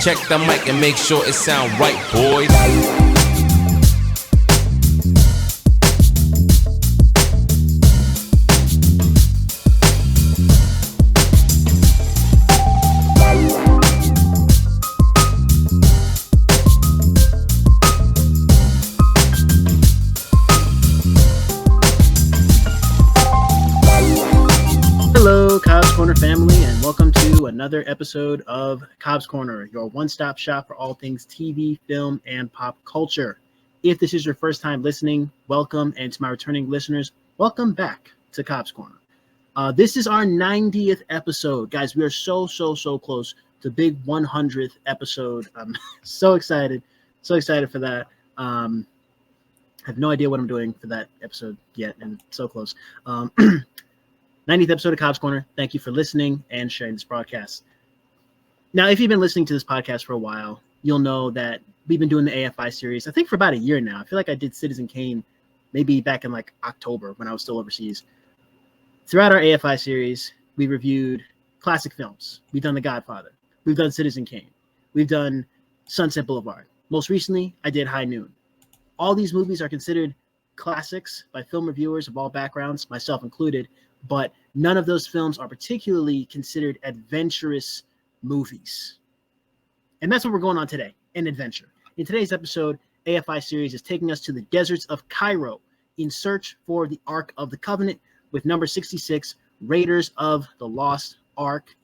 Check the mic and make sure it sound right, boys. Hello, Cobbs Corner family, and welcome to another episode of Cobbs Corner, your one-stop shop for all things TV, film, and pop culture. If this is your first time listening, welcome, and to my returning listeners, welcome back to Cobbs Corner. This is our 90th episode. Guys, we are so close to big 100th episode. I'm so excited for that. I have no idea what I'm doing for that episode yet, and so close. 90th episode of Cobbs Corner. Thank you for listening and sharing this broadcast. Now, if you've been listening to this podcast for a while, you'll know that we've been doing the AFI series, I think, for about a year now. I feel like I did Citizen Kane maybe back in like October when I was still overseas. Throughout our AFI series, we reviewed classic films. We've done The Godfather. We've done Citizen Kane. We've done Sunset Boulevard. Most recently, I did High Noon. All these movies are considered classics by film reviewers of all backgrounds, myself included, but none of those films are particularly considered adventurous movies. And that's what we're going on today, an adventure. In today's episode, AFI series is taking us to the deserts of Cairo in search for the Ark of the Covenant with number 66, Raiders of the Lost Ark.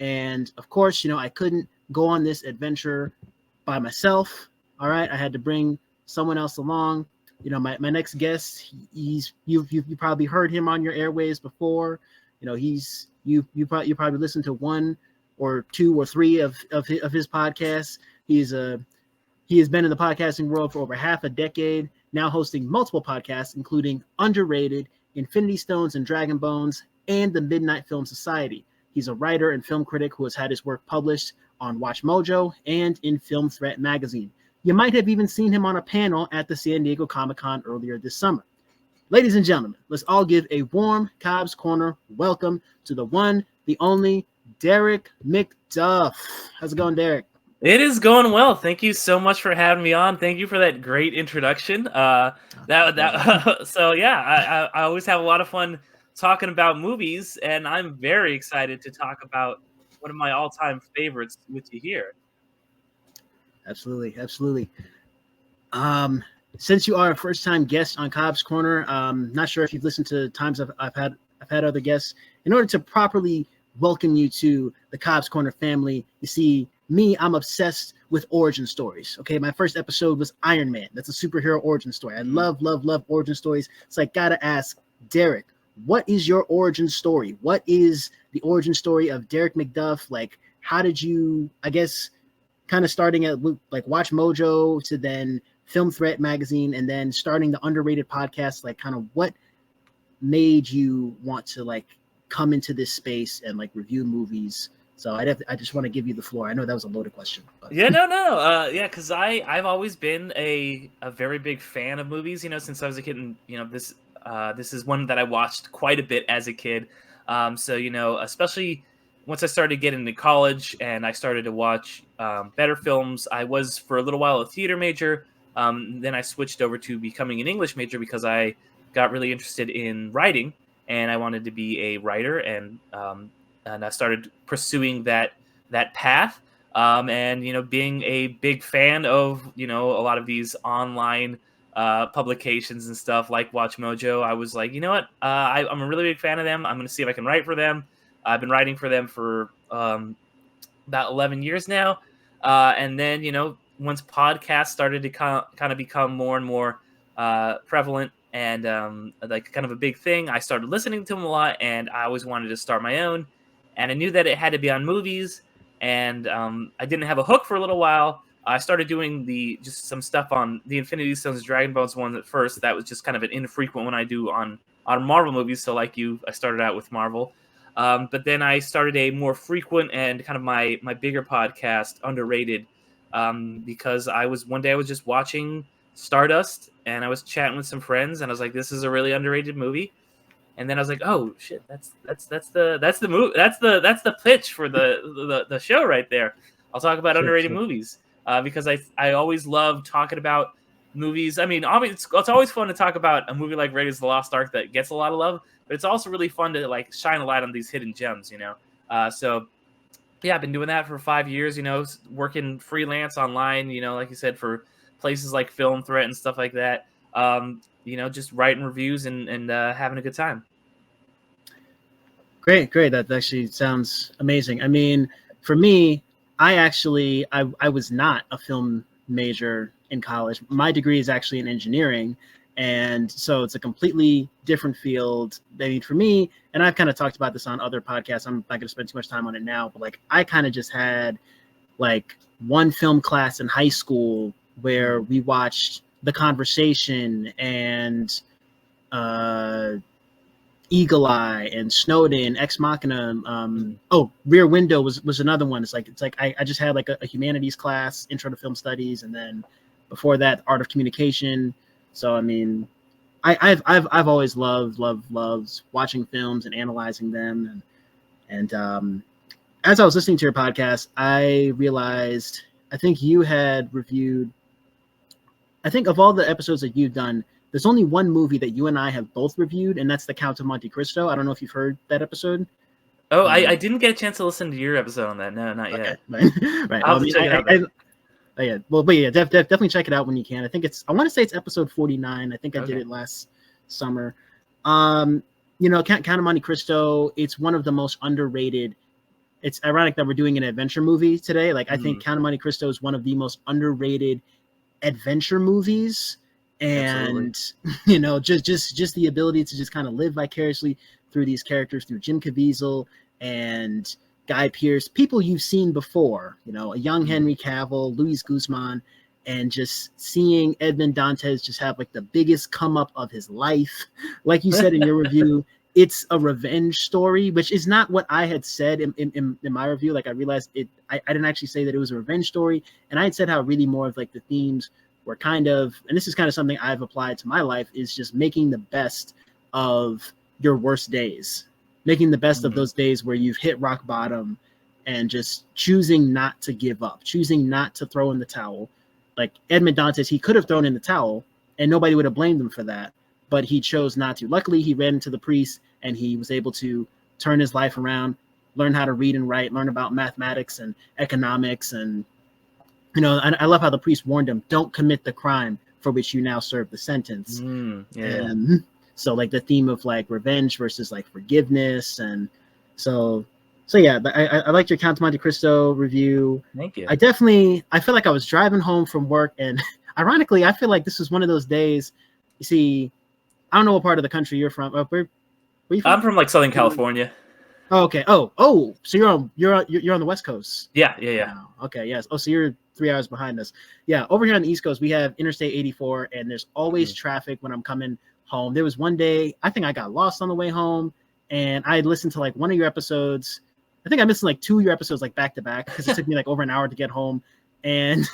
And of course, I couldn't go on this adventure by myself. All right, I had to bring someone else along. My next guest, you probably heard him on your airwaves before. You probably listened to one or two or three of his podcasts. He has been in the podcasting world for over half a decade, now hosting multiple podcasts, including Underrated, Infinity Stones and Dragon Bones, and the Midnight Film Society. He's a writer and film critic who has had his work published on Watch Mojo and in Film Threat magazine. You might have even seen him on a panel at the San Diego Comic-Con earlier this summer. Ladies and gentlemen, let's all give a warm Cobbs Corner welcome to the one, the only, Derick McDuff. How's it going, Derick? It is going well. Thank you so much for having me on. Thank you for that great introduction. So yeah, I always have a lot of fun talking about movies, and I'm very excited to talk about one of my all-time favorites with you here. Absolutely. Since you are a first-time guest on Cobbs Corner, not sure if you've listened to times I've had other guests. In order to properly welcome you to the Cobbs Corner family, you see, me, I'm obsessed with origin stories. Okay, my first episode was Iron Man. That's a superhero origin story. I love origin stories. So I gotta ask Derick, what is your origin story? What is the origin story of Derick McDuff? Like, how did you, I guess, kind of starting at like Watch Mojo to then Film Threat magazine and then starting the Underrated podcast, like kind of what made you want to like come into this space and like review movies? So I just want to give you the floor. I know that was a loaded question. But. Yeah, no. Because I've always been a very big fan of movies, since I was a kid. And, this is one that I watched quite a bit as a kid. So, especially once I started getting into college and I started to watch better films, I was for a little while a theater major. Then I switched over to becoming an English major because I got really interested in writing and I wanted to be a writer. And I started pursuing that path. And, being a big fan of, a lot of these online publications and stuff like Watch Mojo, I was like, you know what? I'm a really big fan of them. I'm going to see if I can write for them. I've been writing for them for about 11 years now. And then, once podcasts started to kind of become more and more prevalent and like kind of a big thing, I started listening to them a lot, and I always wanted to start my own. And I knew that it had to be on movies, and I didn't have a hook for a little while. I started doing just some stuff on the Infinity Stones Dragon Bones one at first. That was just kind of an infrequent one I do on Marvel movies. So like you, I started out with Marvel. But then I started a more frequent and kind of my bigger podcast, Underrated, because one day I was just watching Stardust and I was chatting with some friends and I was like, this is a really underrated movie. And then I was like, oh shit, that's the pitch for the show right there. I'll talk about Sure, underrated sure. movies because I always love talking about movies. I mean, obviously, it's always fun to talk about a movie like Raiders of the Lost Ark that gets a lot of love, but it's also really fun to like shine a light on these hidden gems, you know. So yeah, I've been doing that for 5 years, you know, working freelance online, you know, like you said, for places like Film Threat and stuff like that. You know, just writing reviews and having a good time. Great. That actually sounds amazing. I mean, for me, I was not a film major in college. My degree is actually in engineering, and so it's a completely different field. I mean, for me, and I've kind of talked about this on other podcasts. I'm not going to spend too much time on it now, but like I kind of just had like one film class in high school where we watched The Conversation and Eagle Eye and Snowden, Ex Machina. Rear Window was another one. It's like I just had like a humanities class, intro to film studies, and then before that, art of communication. So I mean, I've always loved watching films and analyzing them, and as I was listening to your podcast, I realized I think you had reviewed. I think of all the episodes that you've done, there's only one movie that you and I have both reviewed, and that's The Count of Monte Cristo. I don't know if you've heard that episode. Oh, I didn't get a chance to listen to your episode on that. No, not yet. Okay. Right. I'll have to check it out. Yeah. Well, but yeah, definitely check it out when you can. I think I want to say it's episode 49. I think I did it last summer. You know, Count of Monte Cristo, it's one of the most underrated. It's ironic that we're doing an adventure movie today. Like, I think Count of Monte Cristo is one of the most underrated adventure movies. And you know, just the ability to just kind of live vicariously through these characters, through Jim Caviezel and Guy Pearce, people you've seen before, you know, a young Henry Cavill, Luis Guzman, and just seeing Edmond Dantes just have like the biggest come up of his life. Like you said in your review, it's a revenge story, which is not what I had said in my review. Like I realized I didn't actually say that it was a revenge story. And I had said how really more of like the themes were kind of, and this is kind of something I've applied to my life, is just making the best of your worst days, making the best of those days where you've hit rock bottom and just choosing not to give up, choosing not to throw in the towel. Like Edmond Dantes, he could have thrown in the towel and nobody would have blamed him for that, but he chose not to. Luckily, he ran into the priest and he was able to turn his life around, learn how to read and write, learn about mathematics and economics. And you know, I love how the priest warned him, don't commit the crime for which you now serve the sentence. And so like the theme of like revenge versus like forgiveness. And so yeah, I liked your Count of Monte Cristo review. Thank you. I feel like I was driving home from work, and ironically, I feel like this was one of those days. You see, I don't know what part of the country you're from. Where you from? I'm from like Southern California. Oh, okay. Oh, so you're on the West Coast. Yeah. Wow. Okay, yes. Oh, so you're 3 hours behind us. Yeah, over here on the East Coast, we have Interstate 84, and there's always traffic when I'm coming home. There was one day, I think I got lost on the way home, and I had listened to like one of your episodes. I think I missed like 2 of your episodes like back to back because it took me like over an hour to get home. And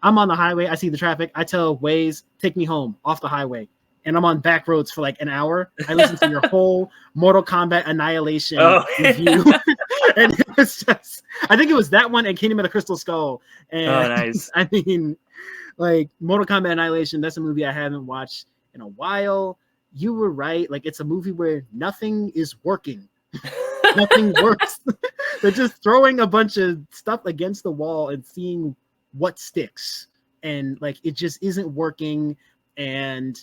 I'm on the highway. I see the traffic. I tell Waze, take me home off the highway. And I'm on back roads for like an hour. I listened to your whole Mortal Kombat Annihilation review. And it was just, I think it was that one and Kingdom of the Crystal Skull. And nice. I mean, like Mortal Kombat Annihilation, that's a movie I haven't watched in a while. You were right. Like, it's a movie where nothing is working. Nothing works. They're just throwing a bunch of stuff against the wall and seeing what sticks. And like, it just isn't working. And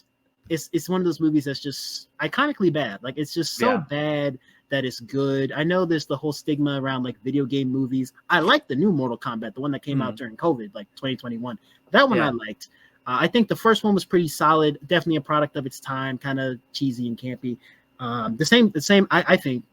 it's one of those movies that's just iconically bad. Like, it's just so bad that it's good. I know there's the whole stigma around like video game movies. I like the new Mortal Kombat, the one that came out during COVID, like 2021. That one I liked. I think the first one was pretty solid. Definitely a product of its time, kind of cheesy and campy. The same. I think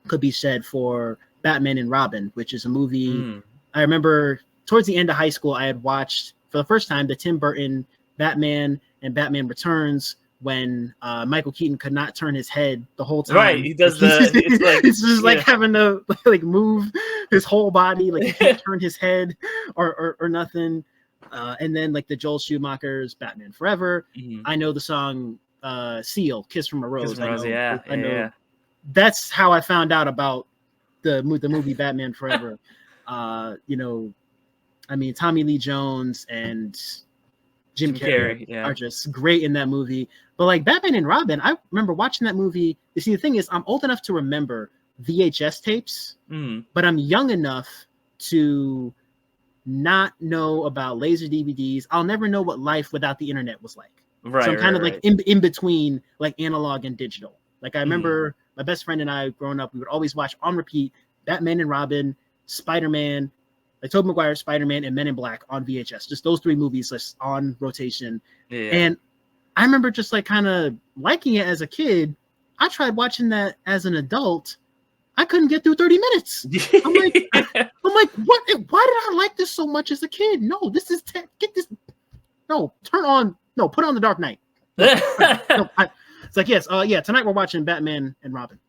could be said for Batman and Robin, which is a movie. I remember towards the end of high school, I had watched for the first time the Tim Burton Batman and Batman Returns when Michael Keaton could not turn his head the whole time. Right, he does it's just like having to like move his whole body, like he can't turn his head or nothing. And then like the Joel Schumacher's Batman Forever. I know the song Seal, Kiss from a Rose. I know. That's how I found out about the movie Batman Forever. You know, I mean, Tommy Lee Jones and Jim Carrey are just great in that movie. But like Batman and Robin, I remember watching that movie. You see, the thing is, I'm old enough to remember VHS tapes, but I'm young enough to not know about laser DVDs. I'll never know what life without the internet was like. Right. So I'm kind of like in between like analog and digital. Like I remember my best friend and I growing up, we would always watch on repeat Batman and Robin, Spider-Man, like Tobey Maguire's Spider-Man, and Men in Black on VHS. Just those three movies just on rotation. Yeah. And I remember just like kind of liking it as a kid. I tried watching that as an adult. I couldn't get through 30 minutes. I'm like, what? Why did I like this so much as a kid? No, this is get this. No, put on The Dark Knight. It's like, yes, tonight we're watching Batman and Robin.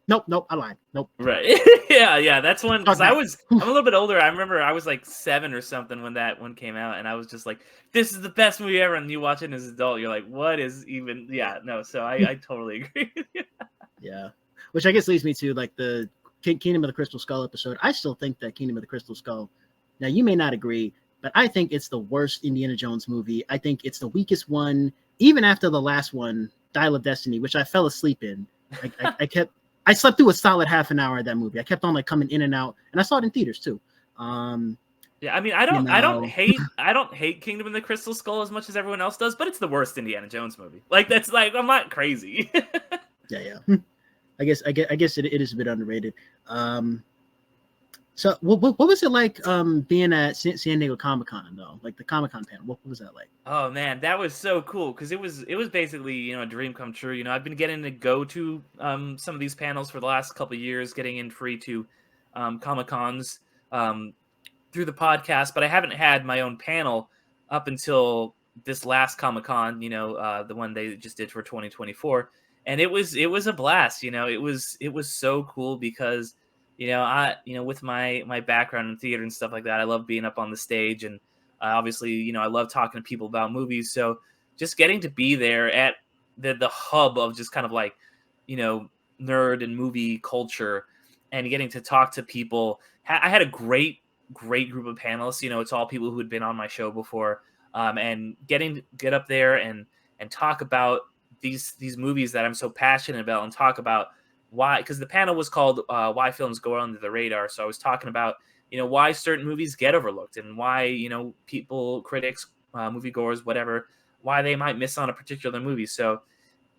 Nope, I lied. Nope. Right. yeah, that's one, because I'm a little bit older. I remember I was like 7 or something when that one came out, and I was just like, this is the best movie ever, and you watch it as an adult, you're like, what is even, so I totally agree with you. Yeah. Which I guess leads me to like the Kingdom of the Crystal Skull episode. I still think that Kingdom of the Crystal Skull, now you may not agree, but I think it's the worst Indiana Jones movie. I think it's the weakest one, even after the last one, Dial of Destiny, which I fell asleep in. I slept through a solid half an hour of that movie. I kept on like coming in and out, and I saw it in theaters too. Yeah, I mean, I don't hate Kingdom of the Crystal Skull as much as everyone else does, but it's the worst Indiana Jones movie. Like that's like, I'm not crazy. Yeah. I guess it is a bit underrated. So what was it like being at San Diego Comic-Con though? Like the Comic-Con panel, what was that like? Oh man, that was so cool because it was basically a dream come true. I've been getting to go to some of these panels for the last couple of years, getting in free to Comic-Cons through the podcast, but I haven't had my own panel up until this last Comic-Con. The one they just did for 2024, and it was a blast. It was so cool because with my background in theater and stuff like that, I love being up on the stage, and obviously, I love talking to people about movies. So just getting to be there at the hub of just kind of like, nerd and movie culture, and getting to talk to people. I had a great group of panelists. It's all people who had been on my show before, and getting to get up there and talk about these movies that I'm so passionate about, and talk about why, because the panel was called Why Films Go Under the Radar. So I was talking about, why certain movies get overlooked, and why, people, critics, moviegoers, whatever, why they might miss on a particular movie. So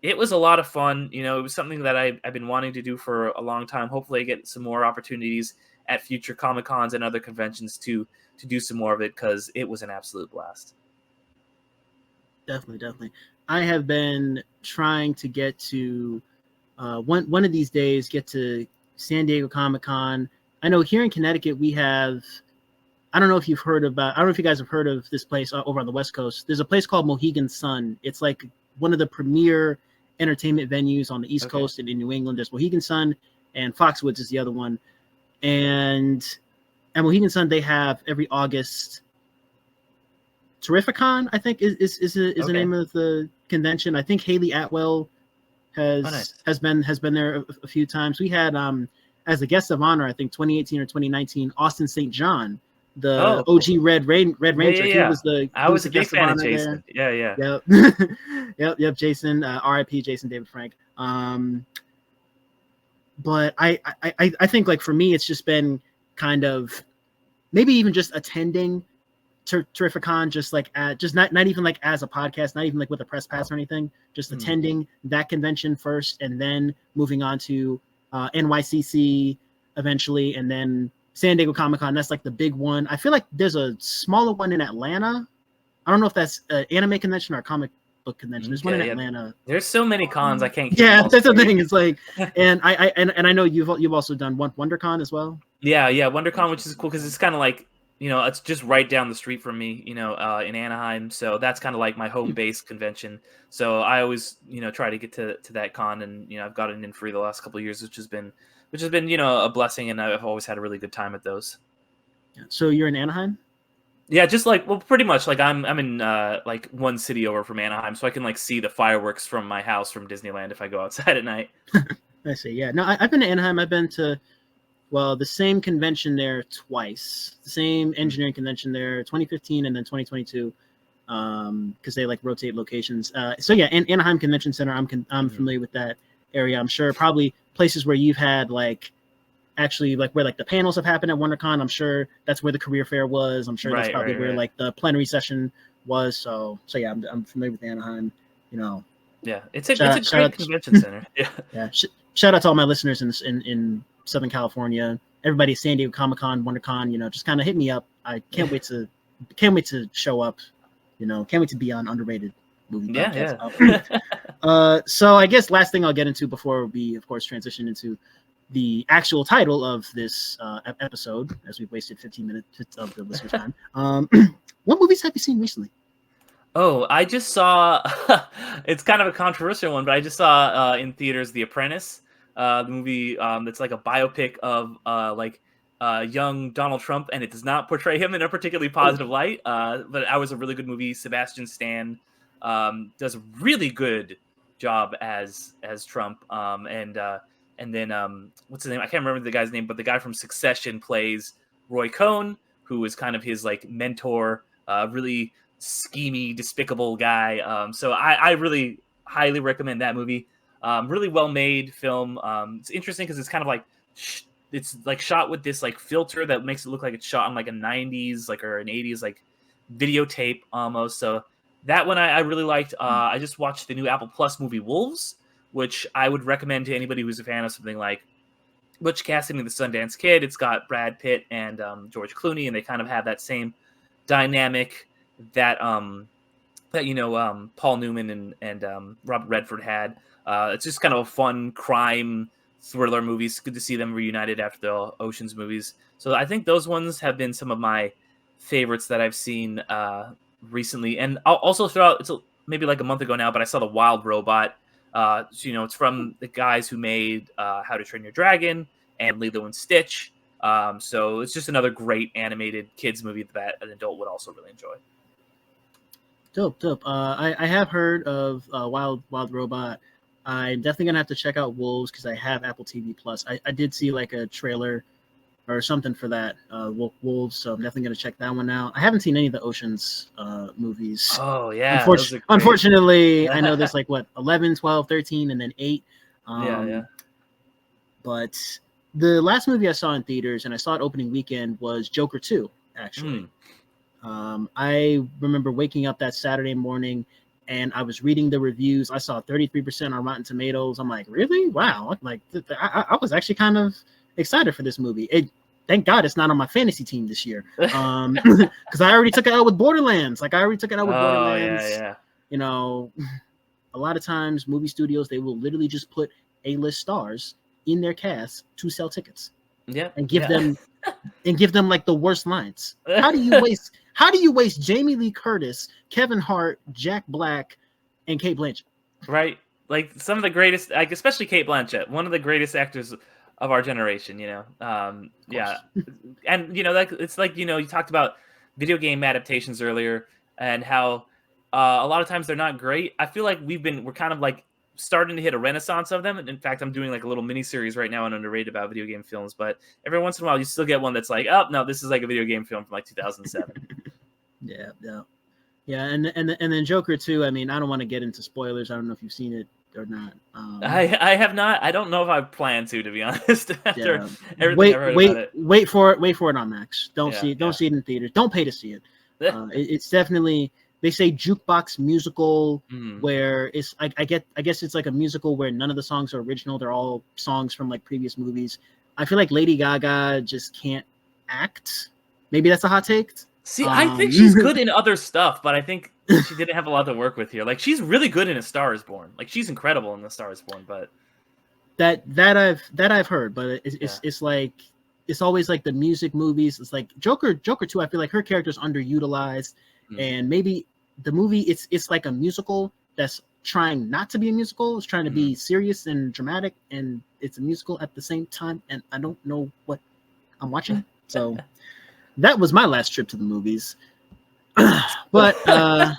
it was a lot of fun. It was something that I've been wanting to do for a long time. Hopefully I get some more opportunities at future Comic-Cons and other conventions to do some more of it, because it was an absolute blast. Definitely. I have been trying to get to one of these days, get to San Diego Comic-Con. I know here in Connecticut we have, I don't know if you guys have heard of this place over on the West Coast. There's a place called Mohegan Sun. It's like one of the premier entertainment venues on the East Coast and in New England. There's Mohegan Sun, and Foxwoods is the other one. And at Mohegan Sun, they have every August Terrificon, I think is the name of the convention. I think Haley Atwell has been there a few times. We had as a guest of honor, I think 2018 or 2019, Austin St. John, the OG Red Ranger. Yeah. He was a big fan of Jason. There. Yeah. Yep. Jason, R.I.P. Jason David Frank. But I think like for me, it's just been kind of maybe even just attending Terrificon, just like not even like as a podcast, not even like with a press pass or anything, just attending that convention first, and then moving on to NYCC eventually, and then San Diego Comic-Con. That's like the big one. I feel like there's a smaller one in Atlanta. I don't know if that's an anime convention or a comic book convention. There's one in Atlanta. There's so many cons I can't keep. Yeah, that's the thing. It's like, and I know you've also done WonderCon as well. Yeah, WonderCon, which is cool because it's kind of like, it's just right down the street from me, in Anaheim. So that's kind of like my home base convention. So I always, try to get to that con, and I've gotten in free the last couple of years, which has been a blessing, and I've always had a really good time at those. So you're in Anaheim? Yeah, just like, well, pretty much like I'm in like one city over from Anaheim, so I can like see the fireworks from my house from Disneyland if I go outside at night. I see. Yeah, no, I've been to Anaheim. I've been to Well, the same convention there twice. The same engineering convention there, 2015 and then 2022, because they like rotate locations. So yeah, Anaheim Convention Center. I'm familiar with that area. I'm sure probably places where you've had like actually like where like the panels have happened at WonderCon. I'm sure that's where the career fair was. I'm sure that's probably where like the plenary session was. So yeah, I'm familiar with Anaheim. You know. Yeah, it's a great convention center. Yeah. Shout out to all my listeners in Southern California. Everybody at San Diego Comic-Con, WonderCon, you know, just kind of hit me up. I can't wait to show up. You know, can't wait to be on Underrated Movie Podcast. Yeah. So I guess last thing I'll get into before we, of course, transition into the actual title of this episode, as we've wasted 15 minutes of the listener's time. What movies have you seen recently? Oh, I just saw. It's kind of a controversial one, but I just saw in theaters The Apprentice, the movie that's like a biopic of young Donald Trump, and it does not portray him in a particularly positive light. But that was a really good movie. Sebastian Stan does a really good job as Trump, and then what's his name? I can't remember the guy's name, but the guy from Succession plays Roy Cohn, who is kind of his like mentor. Really schemy, despicable guy. So I really highly recommend that movie. Really well made film. It's interesting because it's kind of like it's like shot with this like filter that makes it look like it's shot on like a 90s like or an 80s like videotape almost. So that one I really liked. I just watched the new Apple Plus movie Wolves, which I would recommend to anybody who's a fan of something like Butch Cassidy and the Sundance Kid. It's got Brad Pitt and George Clooney, and they kind of have that same dynamic that Paul Newman and Robert Redford had. It's just kind of a fun crime thriller movie. It's good to see them reunited after the Ocean's movies. So I think those ones have been some of my favorites that I've seen recently. And I'll also throw out, it's maybe like a month ago now, but I saw The Wild Robot. So, it's from the guys who made How to Train Your Dragon and Lilo and Stitch. So it's just another great animated kids movie that an adult would also really enjoy. Dope. I have heard of Wild Robot. I'm definitely gonna have to check out Wolves because I have Apple TV Plus. I did see like a trailer or something for that Wolves, so I'm definitely gonna check that one out. I haven't seen any of the Ocean's movies. Oh yeah. Unfortunately, I know there's like 11, 12, 13, and then 8. Yeah. But the last movie I saw in theaters, and I saw it opening weekend, was Joker 2, actually. I remember waking up that Saturday morning and I was reading the reviews. I saw 33% on Rotten Tomatoes. I'm like, really? Wow. Like, I was actually kind of excited for this movie. Thank God it's not on my fantasy team this year. Because I already took it out with Borderlands. Borderlands. Yeah. You know, a lot of times movie studios, they will literally just put A-list stars in their cast to sell tickets. Yeah. And give them like the worst lines. How do you waste Jamie Lee Curtis, Kevin Hart, Jack Black, and Cate Blanchett? Right. Like some of the greatest, like especially Cate Blanchett, one of the greatest actors of our generation, Yeah. And it's like, you talked about video game adaptations earlier and how a lot of times they're not great. I feel like we're kind of like starting to hit a renaissance of them. And in fact, I'm doing like a little mini series right now on Underrated about video game films, but every once in a while you still get one that's like, oh no, this is like a video game film from like 2007. Yeah. And then Joker 2, I mean, I don't want to get into spoilers. I don't know if you've seen it or not. I have not. I don't know if I plan to be honest. After everything wait, I've heard about it. Wait for it on Max. Don't see it in theaters. Don't pay to see it. It's definitely, they say jukebox musical, where it's I guess it's like a musical where none of the songs are original. They're all songs from like previous movies. I feel like Lady Gaga just can't act. Maybe that's a hot take. See, I think she's good in other stuff, but I think she didn't have a lot to work with here. Like she's really good in A Star Is Born. Like she's incredible in A Star Is Born, but that I've heard, but it's like it's always like the music movies. It's like Joker 2. I feel like her character's underutilized, and maybe the movie it's like a musical that's trying not to be a musical. It's trying to be serious and dramatic, and it's a musical at the same time. And I don't know what I'm watching. So that was my last trip to the movies. But I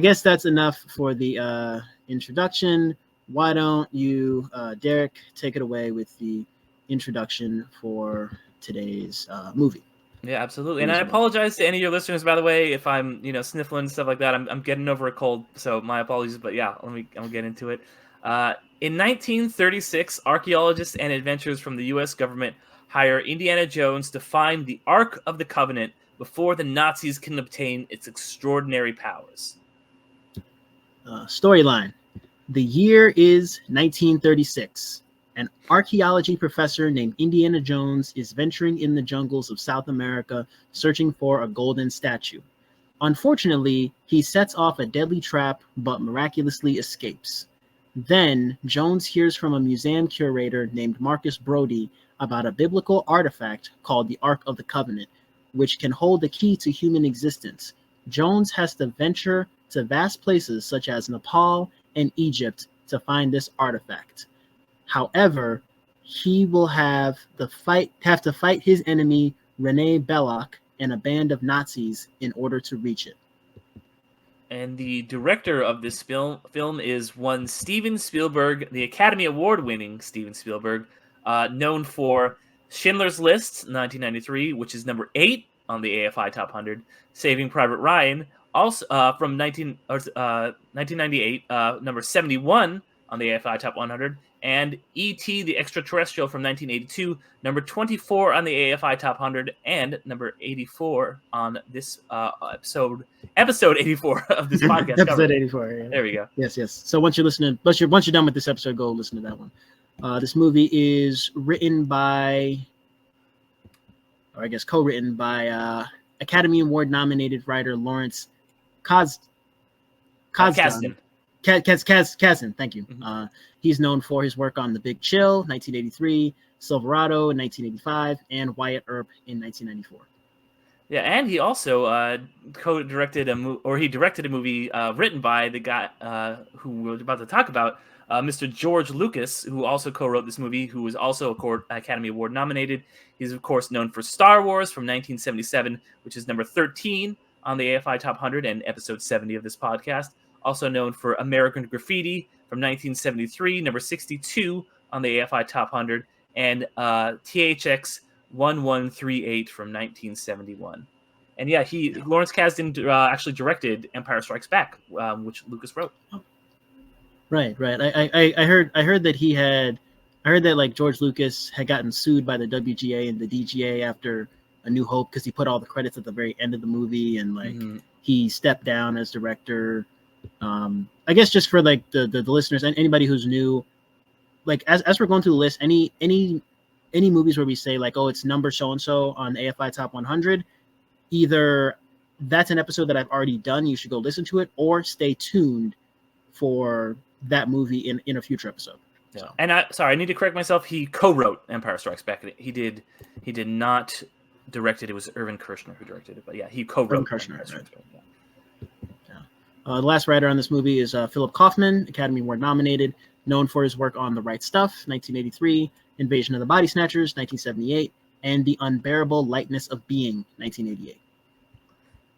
guess that's enough for the introduction. Why don't you, Derek, take it away with the introduction for today's movie. Yeah, absolutely. And I apologize to any of your listeners, by the way, if I'm, sniffling and stuff like that. I'm getting over a cold, so my apologies. But yeah, I'll get into it. In 1936, archaeologists and adventurers from the U.S. government hire Indiana Jones to find the Ark of the Covenant before the Nazis can obtain its extraordinary powers. Storyline. The year is 1936. An archaeology professor named Indiana Jones is venturing in the jungles of South America searching for a golden statue. Unfortunately, he sets off a deadly trap but miraculously escapes. Then, Jones hears from a museum curator named Marcus Brody about a biblical artifact called the Ark of the Covenant, which can hold the key to human existence. Jones has to venture to vast places such as Nepal and Egypt to find this artifact. However, he will have to fight his enemy Rene Belloc and a band of Nazis in order to reach it. And the director of this film is one Steven Spielberg, the Academy Award-winning Steven Spielberg, known for Schindler's List, 1993, which is number 8 on the AFI Top 100, Saving Private Ryan, also from 1998, number 71 on the AFI Top 100, and E.T. the Extraterrestrial from 1982, number 24 on the AFI Top 100, and number 84 on this episode 84 of this podcast. Episode 84. Yeah. There we go. Yes. So once you're done with this episode, go listen to that one. This movie is written by, or I guess co-written by, Academy Award nominated writer Lawrence Kasdan. Kasdan, thank you. Mm-hmm. He's known for his work on The Big Chill, 1983, Silverado in 1985, and Wyatt Earp in 1994. Yeah, and he also co-directed directed a movie written by the guy who we're about to talk about, Mr. George Lucas, who also co-wrote this movie, who was also Academy Award nominated. He's, of course, known for Star Wars from 1977, which is number 13 on the AFI Top 100 and episode 70 of this podcast. Also known for American Graffiti from 1973, number 62 on the AFI Top 100, and THX 1138 from 1971. And yeah, Lawrence Kasdan actually directed Empire Strikes Back, which Lucas wrote. Right. I heard that like George Lucas had gotten sued by the WGA and the DGA after A New Hope because he put all the credits at the very end of the movie, and like he stepped down as director. I guess just for like the listeners and anybody who's new, like as we're going through the list, any movies where we say like, oh, it's number so and so on the AFI Top 100, either that's an episode that I've already done, you should go listen to it, or stay tuned for that movie in a future episode. Yeah. So. And I need to correct myself. He co-wrote Empire Strikes Back. He did not direct it. It was Irvin Kershner who directed it. But yeah, he co-wrote Irvin Kershner. Right. The last writer on this movie is Philip Kaufman, Academy Award nominated, known for his work on The Right Stuff, 1983, Invasion of the Body Snatchers, 1978, and The Unbearable Lightness of Being, 1988.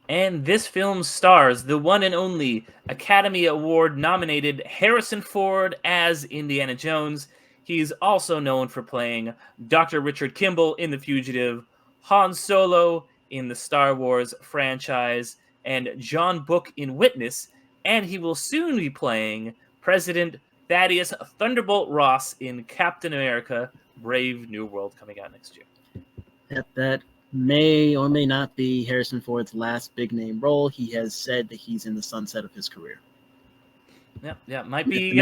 And this film stars the one and only Academy Award nominated Harrison Ford as Indiana Jones. He's also known for playing Dr. Richard Kimball in The Fugitive, Han Solo in the Star Wars franchise, and John Book in Witness, and he will soon be playing President Thaddeus Thunderbolt Ross in Captain America: Brave New World, coming out next year. That may or may not be Harrison Ford's last big name role. He has said that he's in the sunset of his career. Yeah, might be.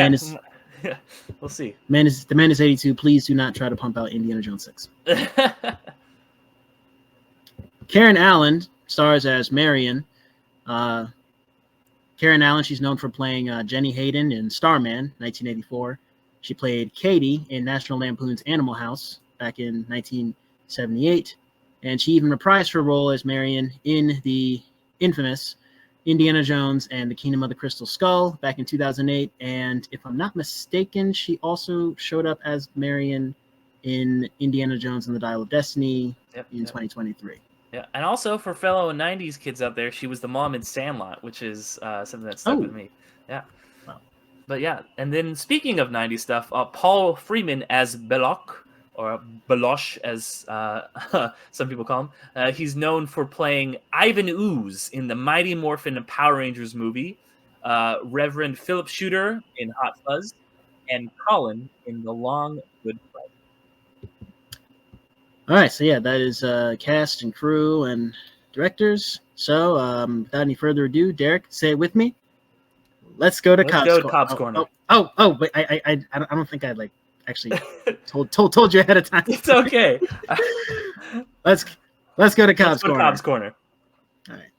We'll see. The man is 82. Please do not try to pump out Indiana Jones 6. Karen Allen stars as Marion. Karen Allen, she's known for playing Jenny Hayden in Starman, 1984. She played Katie in National Lampoon's Animal House back in 1978. And she even reprised her role as Marion in the infamous Indiana Jones and the Kingdom of the Crystal Skull back in 2008. And if I'm not mistaken, she also showed up as Marion in Indiana Jones and the Dial of Destiny in 2023. Yeah, and also for fellow 90s kids out there, she was the mom in Sandlot, which is something that stuck with me. Yeah. Wow. But yeah, and then speaking of 90s stuff, Paul Freeman as Belloc or Baloche, as some people call him. He's known for playing Ivan Ooze in the Mighty Morphin Power Rangers movie, Reverend Philip Shooter in Hot Fuzz, and Colin in The Long Good Fight. All right, so yeah, that is cast and crew and directors. So without any further ado, Derek, say it with me. Let's go to Cobbs Corner. But I don't think I like actually told you ahead of time. It's okay. Let's go to Cobbs Corner. Cobbs Corner. All right.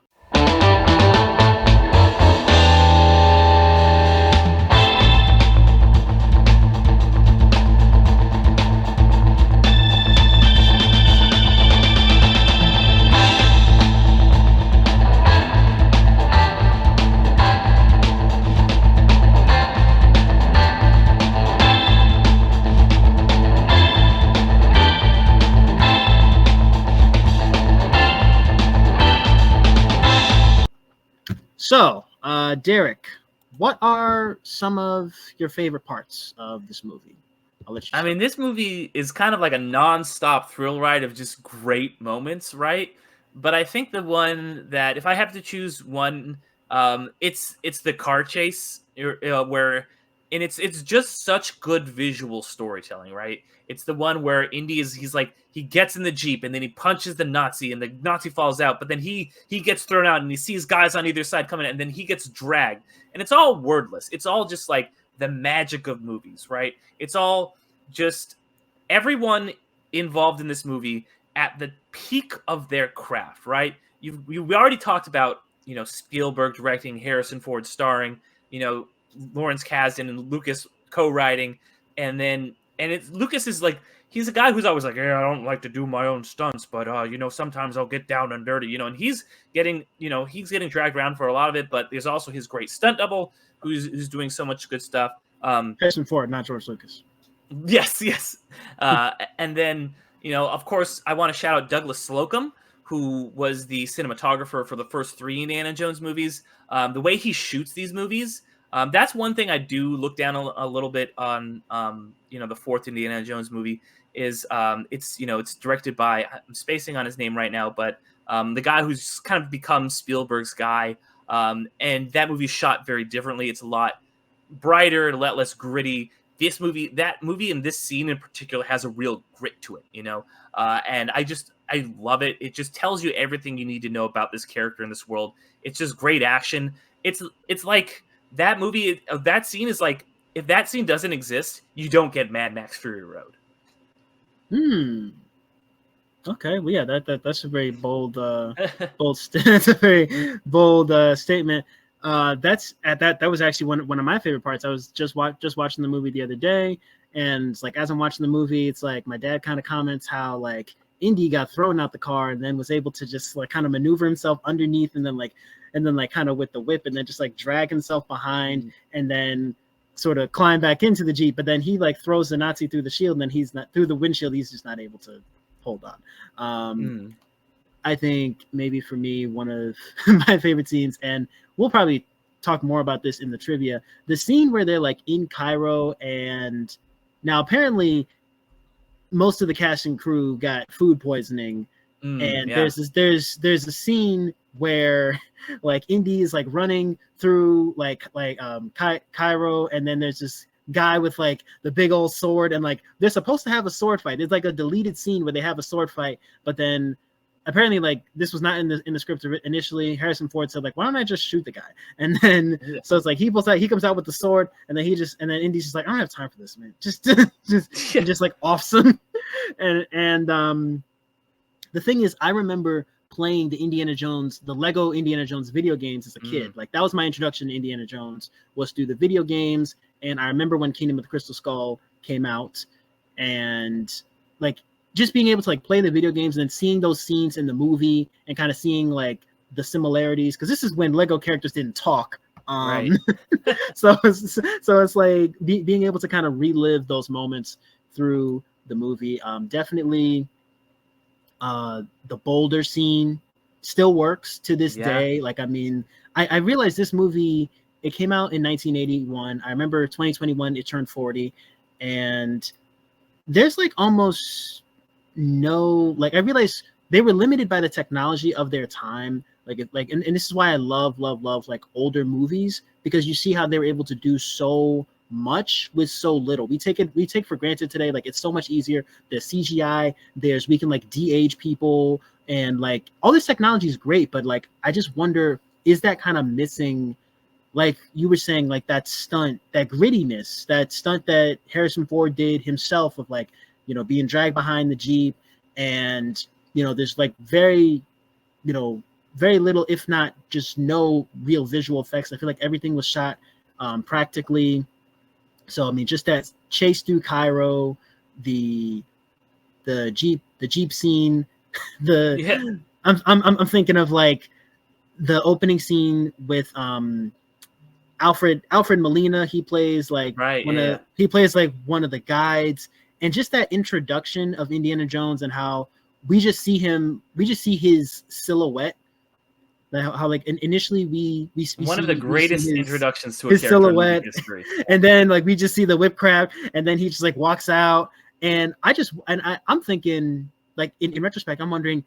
So, Derek, what are some of your favorite parts of this movie? I'll let you start. I mean, this movie is kind of like a non-stop thrill ride of just great moments, right? But I think the one that, if I have to choose one, it's the car chase where, and it's just such good visual storytelling, right? It's the one where Indy he gets in the Jeep and then he punches the Nazi and the Nazi falls out, but then he gets thrown out and he sees guys on either side coming and then he gets dragged. And it's all wordless. It's all just like the magic of movies, right? It's all just everyone involved in this movie at the peak of their craft, right? We already talked about, Spielberg directing, Harrison Ford starring, Lawrence Kasdan and Lucas co-writing, and Lucas is like, he's a guy who's always like, I don't like to do my own stunts, but sometimes I'll get down and dirty, and he's getting dragged around for a lot of it, but there's also his great stunt double who's doing so much good stuff. Harrison Ford, not George Lucas. Yes. And then, of course, I want to shout out Douglas Slocum, who was the cinematographer for the first 3 Indiana Jones movies. The way he shoots these movies, that's one thing I do look down a little bit on, the 4th Indiana Jones movie is it's directed by, I'm spacing on his name right now, but the guy who's kind of become Spielberg's guy. And that movie shot very differently. It's a lot brighter, a lot less gritty. That movie and this scene in particular has a real grit to it, and I love it. It just tells you everything you need to know about this character in this world. It's just great action. It's like that movie, that scene is like, if that scene doesn't exist, you don't get Mad Max Fury Road. Okay, well, yeah, that's a very bold, that's a very bold statement. That was actually one of my favorite parts. I was just watching the movie the other day, and it's like as I'm watching the movie, it's like my dad kind of comments how like Indy got thrown out the car and then was able to just like kind of maneuver himself underneath and then kind of with the whip and then just like drag himself behind and then sort of climb back into the Jeep. But then he like throws the Nazi through the shield and then he's not through the windshield. He's just not able to hold on. I think maybe for me, one of my favorite scenes, and we'll probably talk more about this in the trivia, the scene where they're like in Cairo, and now apparently most of the cast and crew got food poisoning, and there's a scene where like Indy is like running through Cairo, and then there's this guy with like the big old sword, and like they're supposed to have a sword fight. There's like a deleted scene where they have a sword fight, but then apparently like this was not in the script initially. Harrison Ford said like, why don't I just shoot the guy? And then so it's like he comes out with the sword, and then Indy's just like, I don't have time for this, man. Just like offs him. and the thing is, I remember playing the Lego Indiana Jones video games as a kid. Like that was my introduction to Indiana Jones, was through the video games. And I remember when Kingdom of the Crystal Skull came out, and like just being able to like play the video games and then seeing those scenes in the movie and kind of seeing like the similarities, because this is when Lego characters didn't talk. Right. so it's like being able to kind of relive those moments through the movie. Definitely the boulder scene still works to this day. Like, I mean, I realized this movie, it came out in 1981. I remember 2021, it turned 40. And there's like almost no, like, I realized they were limited by the technology of their time. And this is why I love like older movies, because you see how they were able to do so much with so little. We take for granted today, like it's so much easier. There's CGI, we can like de-age people, and like all this technology is great, but like I just wonder, is that kind of missing, like you were saying, like that stunt, that grittiness, that stunt that Harrison Ford did himself of like, you know, being dragged behind the Jeep, and you know, there's like very little, if not just no real visual effects. I feel like everything was shot practically. So I mean, just that chase through Cairo, the Jeep scene, I'm thinking of like the opening scene with Alfred Molina. He plays like he plays like one of the guides, and just that introduction of Indiana Jones and how we just see his silhouette. How like initially we one of the greatest introductions to a his character silhouette in history, and then like we just see the whip crab, and then he just like walks out, and I'm thinking, like in retrospect, I'm wondering,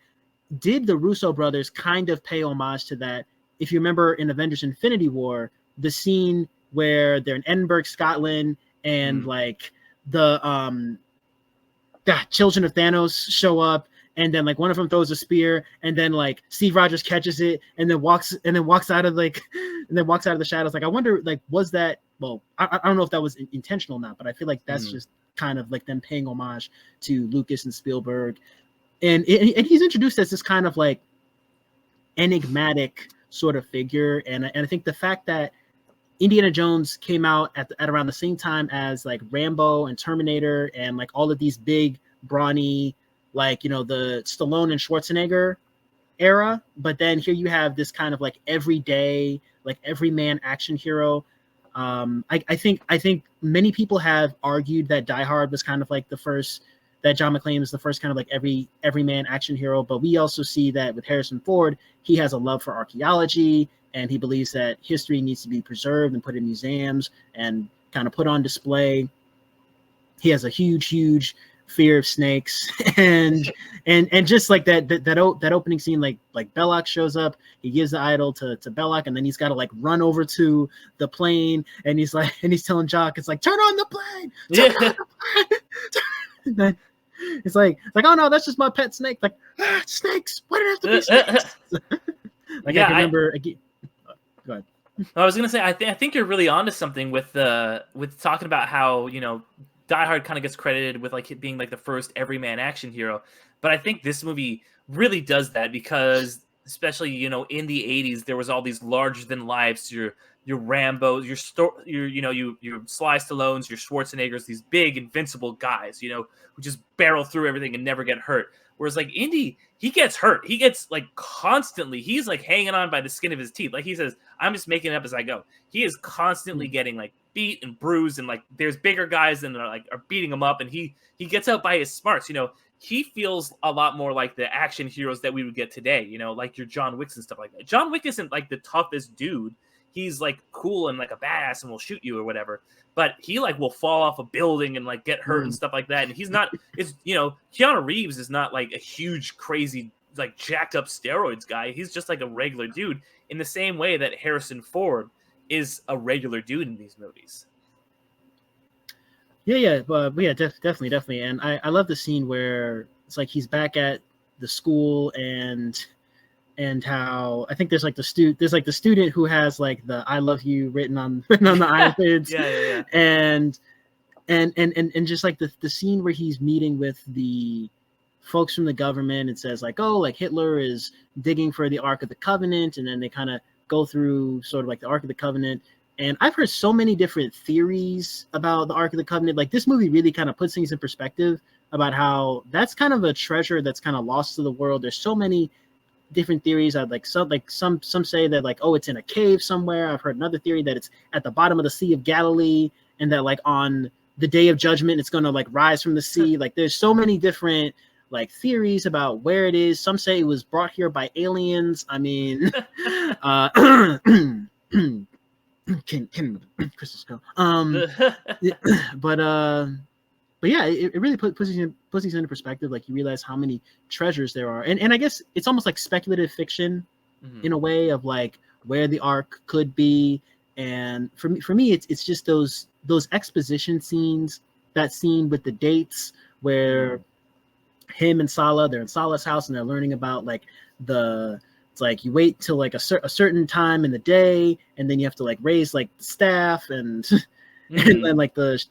did the Russo brothers kind of pay homage to that? If you remember in Avengers Infinity War, the scene where they're in Edinburgh, Scotland, and like the children of Thanos show up, and then like one of them throws a spear, and then like Steve Rogers catches it, and then walks out of the shadows. Like I wonder, like, was that, well, I don't know if that was intentional or not, but I feel like that's just kind of like them paying homage to Lucas and Spielberg, and he's introduced as this kind of like enigmatic sort of figure, and I think the fact that Indiana Jones came out at around the same time as like Rambo and Terminator and like all of these big brawny, like, you know, the Stallone and Schwarzenegger era, but then here you have this kind of like everyday, like everyman action hero. I think many people have argued that Die Hard was kind of like the first, that John McClane is the first kind of like everyman action hero, but we also see that with Harrison Ford, he has a love for archaeology, and he believes that history needs to be preserved and put in museums and kind of put on display. He has a huge fear of snakes, and just like that opening scene, like Belloc shows up, he gives the idol to Belloc, and then he's got to like run over to the plane, and he's telling Jock, it's like, turn on the plane, turn on the plane. And then it's like, oh no, that's just my pet snake. Like, snakes, why did it have to be snakes? Like, yeah, I can remember. Go ahead. I was gonna say, I think you're really onto something with talking about how, you know, Die Hard kind of gets credited with like it being like the first everyman action hero, but I think this movie really does that, because especially, you know, in the 80s there was all these larger than life, your Rambos, your Sly Stallones, your Schwarzeneggers, these big invincible guys, you know, who just barrel through everything and never get hurt. Whereas like Indy, he gets hurt. He gets like constantly, he's like hanging on by the skin of his teeth. Like he says, I'm just making it up as I go. He is constantly getting like beat and bruised, and like there's bigger guys and are beating him up, and he gets out by his smarts. You know, he feels a lot more like the action heroes that we would get today, you know, like your John Wicks and stuff like that. John Wick isn't like the toughest dude. He's like cool and like a badass and will shoot you or whatever, but he like will fall off a building and like get hurt and stuff like that. And he's not, it's, you know, Keanu Reeves is not like a huge, crazy, like jacked up steroids guy. He's just like a regular dude, in the same way that Harrison Ford is a regular dude in these movies. Yeah, definitely. And I love the scene where it's like he's back at the school, and how I think there's like the student who has like the "I love you" written on the eyelids. yeah. And just like the scene where he's meeting with the folks from the government, and says like, oh, like Hitler is digging for the Ark of the Covenant, and then they kind of go through sort of like the Ark of the Covenant. And I've heard so many different theories about the Ark of the Covenant. Like this movie really kind of puts things in perspective about how that's kind of a treasure that's kind of lost to the world. There's so many different theories. Some say that like, oh, it's in a cave somewhere. I've heard another theory that it's at the bottom of the Sea of Galilee, and that like on the Day of Judgment it's going to like rise from the sea. Like there's so many different like theories about where it is. Some say it was brought here by aliens. I mean, can Crystal go? But but yeah, it really puts things into perspective. Like you realize how many treasures there are, and I guess it's almost like speculative fiction in a way of like where the Ark could be. And for me, it's just those exposition scenes. That scene with the dates where him and Salah, they're in Salah's house and they're learning about like it's like you wait till like a certain time in the day, and then you have to like raise like the staff and and then like the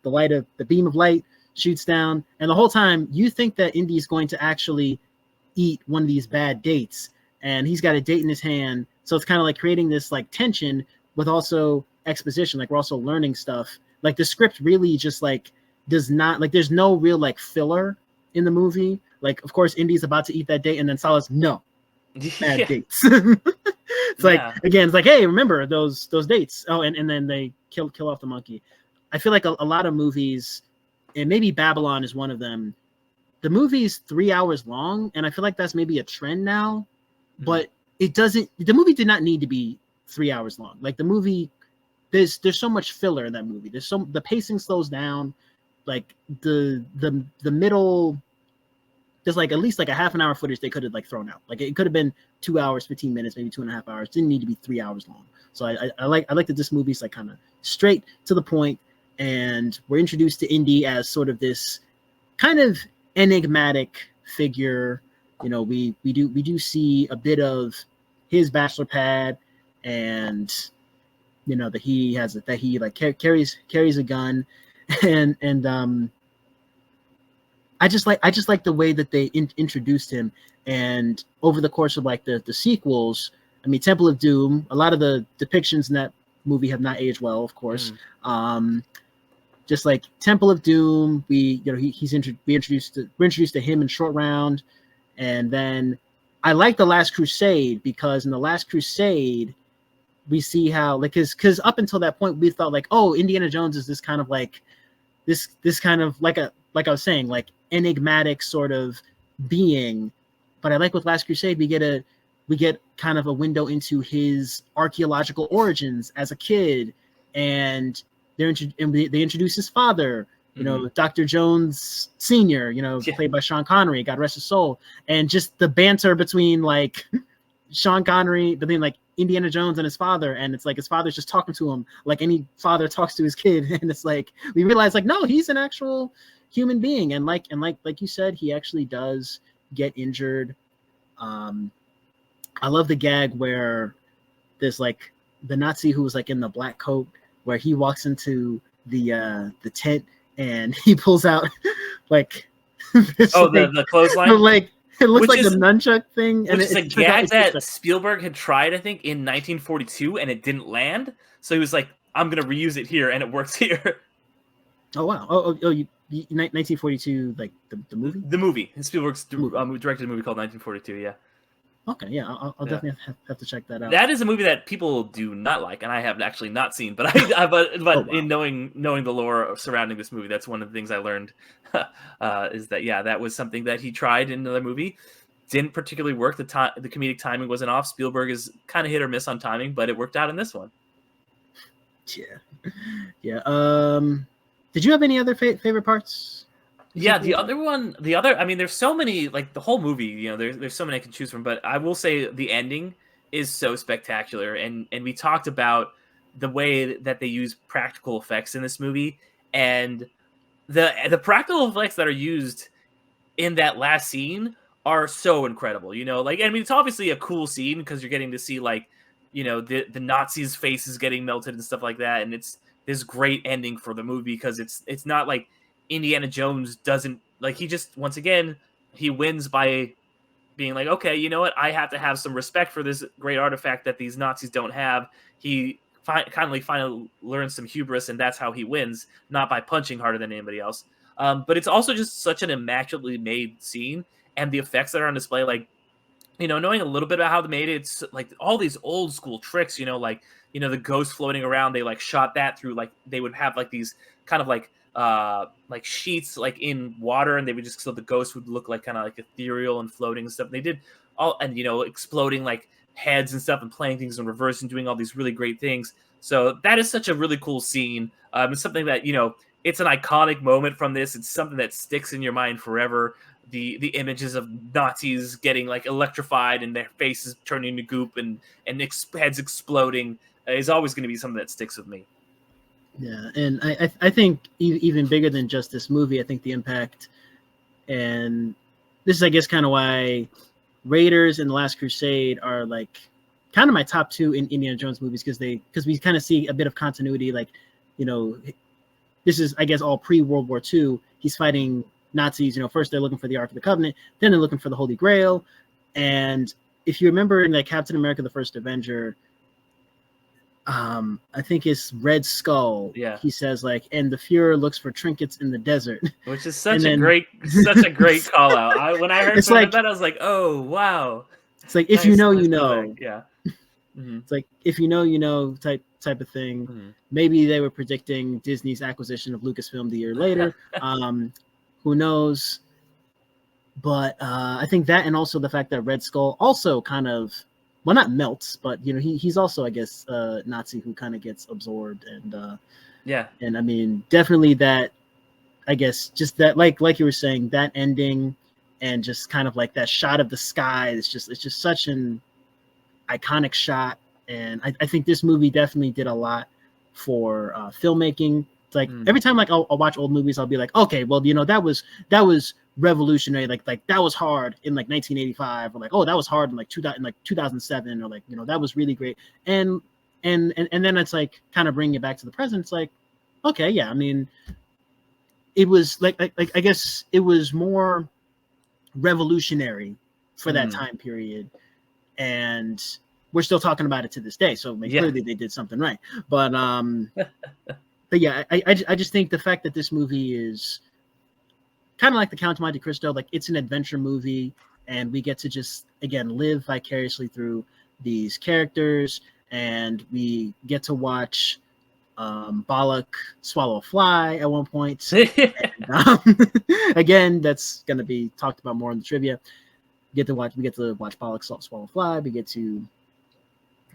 light of the beam of light shoots down, and the whole time you think that Indy's going to actually eat one of these bad dates, and he's got a date in his hand, so it's kind of like creating this like tension with also exposition. Like we're also learning stuff. Like the script really just like does not like there's no real like filler in the movie. Like of course Indy's about to eat that date, and then Salah's no bad dates. It's like again, it's like, hey, remember those dates. Oh, and then they kill off the monkey. I feel like a lot of movies, and maybe Babylon is one of them. The movie's 3 hours long, and I feel like that's maybe a trend now. But it doesn't. The movie did not need to be 3 hours long. Like the movie, there's so much filler in that movie. The pacing slows down. Like the middle, there's like at least like a half an hour footage they could have like thrown out. Like it could have been 2 hours, 15 minutes, maybe 2.5 hours. It didn't need to be 3 hours long. So I like that this movie's like kind of straight to the point, and we're introduced to Indy as sort of this kind of enigmatic figure. You know, we do see a bit of his bachelor pad, and you know that he carries a gun, and I just like the way that they introduced him. And over the course of like the sequels, I mean, Temple of Doom, a lot of the depictions in that movie have not aged well, of course. Just like Temple of Doom, we're introduced to him in Short Round, and then I like The Last Crusade because in The Last Crusade we see how like because up until that point we thought like, oh, Indiana Jones is this kind of like this kind of like I was saying, like enigmatic sort of being. But I like with Last Crusade we get kind of a window into his archaeological origins as a kid, and they introduce his father, you know, Dr. Jones Sr., you know, played by Sean Connery, God rest his soul, and just the banter between like Sean Connery, between like Indiana Jones and his father, and it's like his father's just talking to him like any father talks to his kid, and it's like we realize like no, he's an actual human being, and like you said, he actually does get injured. I love the gag where there's like the Nazi who was like in the black coat, where he walks into the tent and he pulls out like the clothesline. Like it looks like the nunchuck thing, and it's a gag that Spielberg had tried, I think, in 1942, and it didn't land. So he was like, "I'm gonna reuse it here," and it works here. Oh wow! You 1942, like the movie. The movie. Spielberg's directed a movie called 1942. Yeah. Okay, yeah, I'll definitely have to check that out. That is a movie that people do not like, and I have actually not seen. But in knowing the lore surrounding this movie, that's one of the things I learned is that that was something that he tried in another movie, didn't particularly work. The comedic timing wasn't off. Spielberg is kind of hit or miss on timing, but it worked out in this one. Yeah. Did you have any other favorite parts? Yeah, I mean, there's so many, like the whole movie, you know, there's so many I can choose from, but I will say the ending is so spectacular. And we talked about the way that they use practical effects in this movie, and the practical effects that are used in that last scene are so incredible, you know, like, I mean, it's obviously a cool scene because you're getting to see like, you know, the Nazis' faces getting melted and stuff like that. And it's this great ending for the movie because it's not like Indiana Jones doesn't like, he just, once again, he wins by being like, okay, you know what? I have to have some respect for this great artifact that these Nazis don't have. He finally learns some hubris, and that's how he wins, not by punching harder than anybody else. But it's also just such an immaculately made scene, and the effects that are on display, like, you know, knowing a little bit about how they made it, it's like all these old school tricks, you know, like, you know, the ghost floating around, they like shot that through, like they would have like these kind of like sheets like in water, and they would just, so the ghost would look like kind of like ethereal and floating and stuff. And they did all, and you know, exploding like heads and stuff and playing things in reverse and doing all these really great things. So that is such a really cool scene. It's something that, you know, it's an iconic moment from this. It's something that sticks in your mind forever. The images of Nazis getting like electrified and their faces turning to goop and heads exploding is always going to be something that sticks with me. Yeah, and I think even bigger than just this movie, I think the impact, and this is, I guess, kind of why Raiders and The Last Crusade are like kind of my top two in Indiana Jones movies, because we kind of see a bit of continuity. Like, you know, this is, I guess, all pre-World War II. He's fighting Nazis. You know, first they're looking for the Ark of the Covenant, then they're looking for the Holy Grail. And if you remember in like Captain America: The First Avenger, I think it's Red Skull. Yeah. He says like, and the Fuhrer looks for trinkets in the desert, which is such a great call out. When I heard that, I was like, oh wow. It's like, if you know, you know. Yeah. Mm-hmm. It's like, if you know, you know, type of thing. Mm-hmm. Maybe they were predicting Disney's acquisition of Lucasfilm the year later. Who knows? But I think that, and also the fact that Red Skull also kind of, well, not melts, but you know, he's also, I guess, Nazi who kind of gets absorbed, and yeah, and I mean, definitely that, I guess, just that, like you were saying, that ending, and just kind of like that shot of the sky. It's just such an iconic shot, and I think this movie definitely did a lot for filmmaking. It's like every time like I'll watch old movies, I'll be like, okay, well, you know, that was revolutionary, like that was hard in like 1985, or like, oh, that was hard in like 2007, or like, you know, that was really great, and then it's like kind of bringing it back to the present. It's like, okay, yeah, I mean, it was like I guess it was more revolutionary for that time period, and we're still talking about it to this day, so clearly they did something right. But but yeah, I just think the fact that this movie is kind of like the Count of Monte Cristo, like it's an adventure movie, and we get to just, again, live vicariously through these characters, and we get to watch Balak swallow a fly at one point. And, again, that's going to be talked about more in the trivia. We get to watch Balak swallow a fly. We get to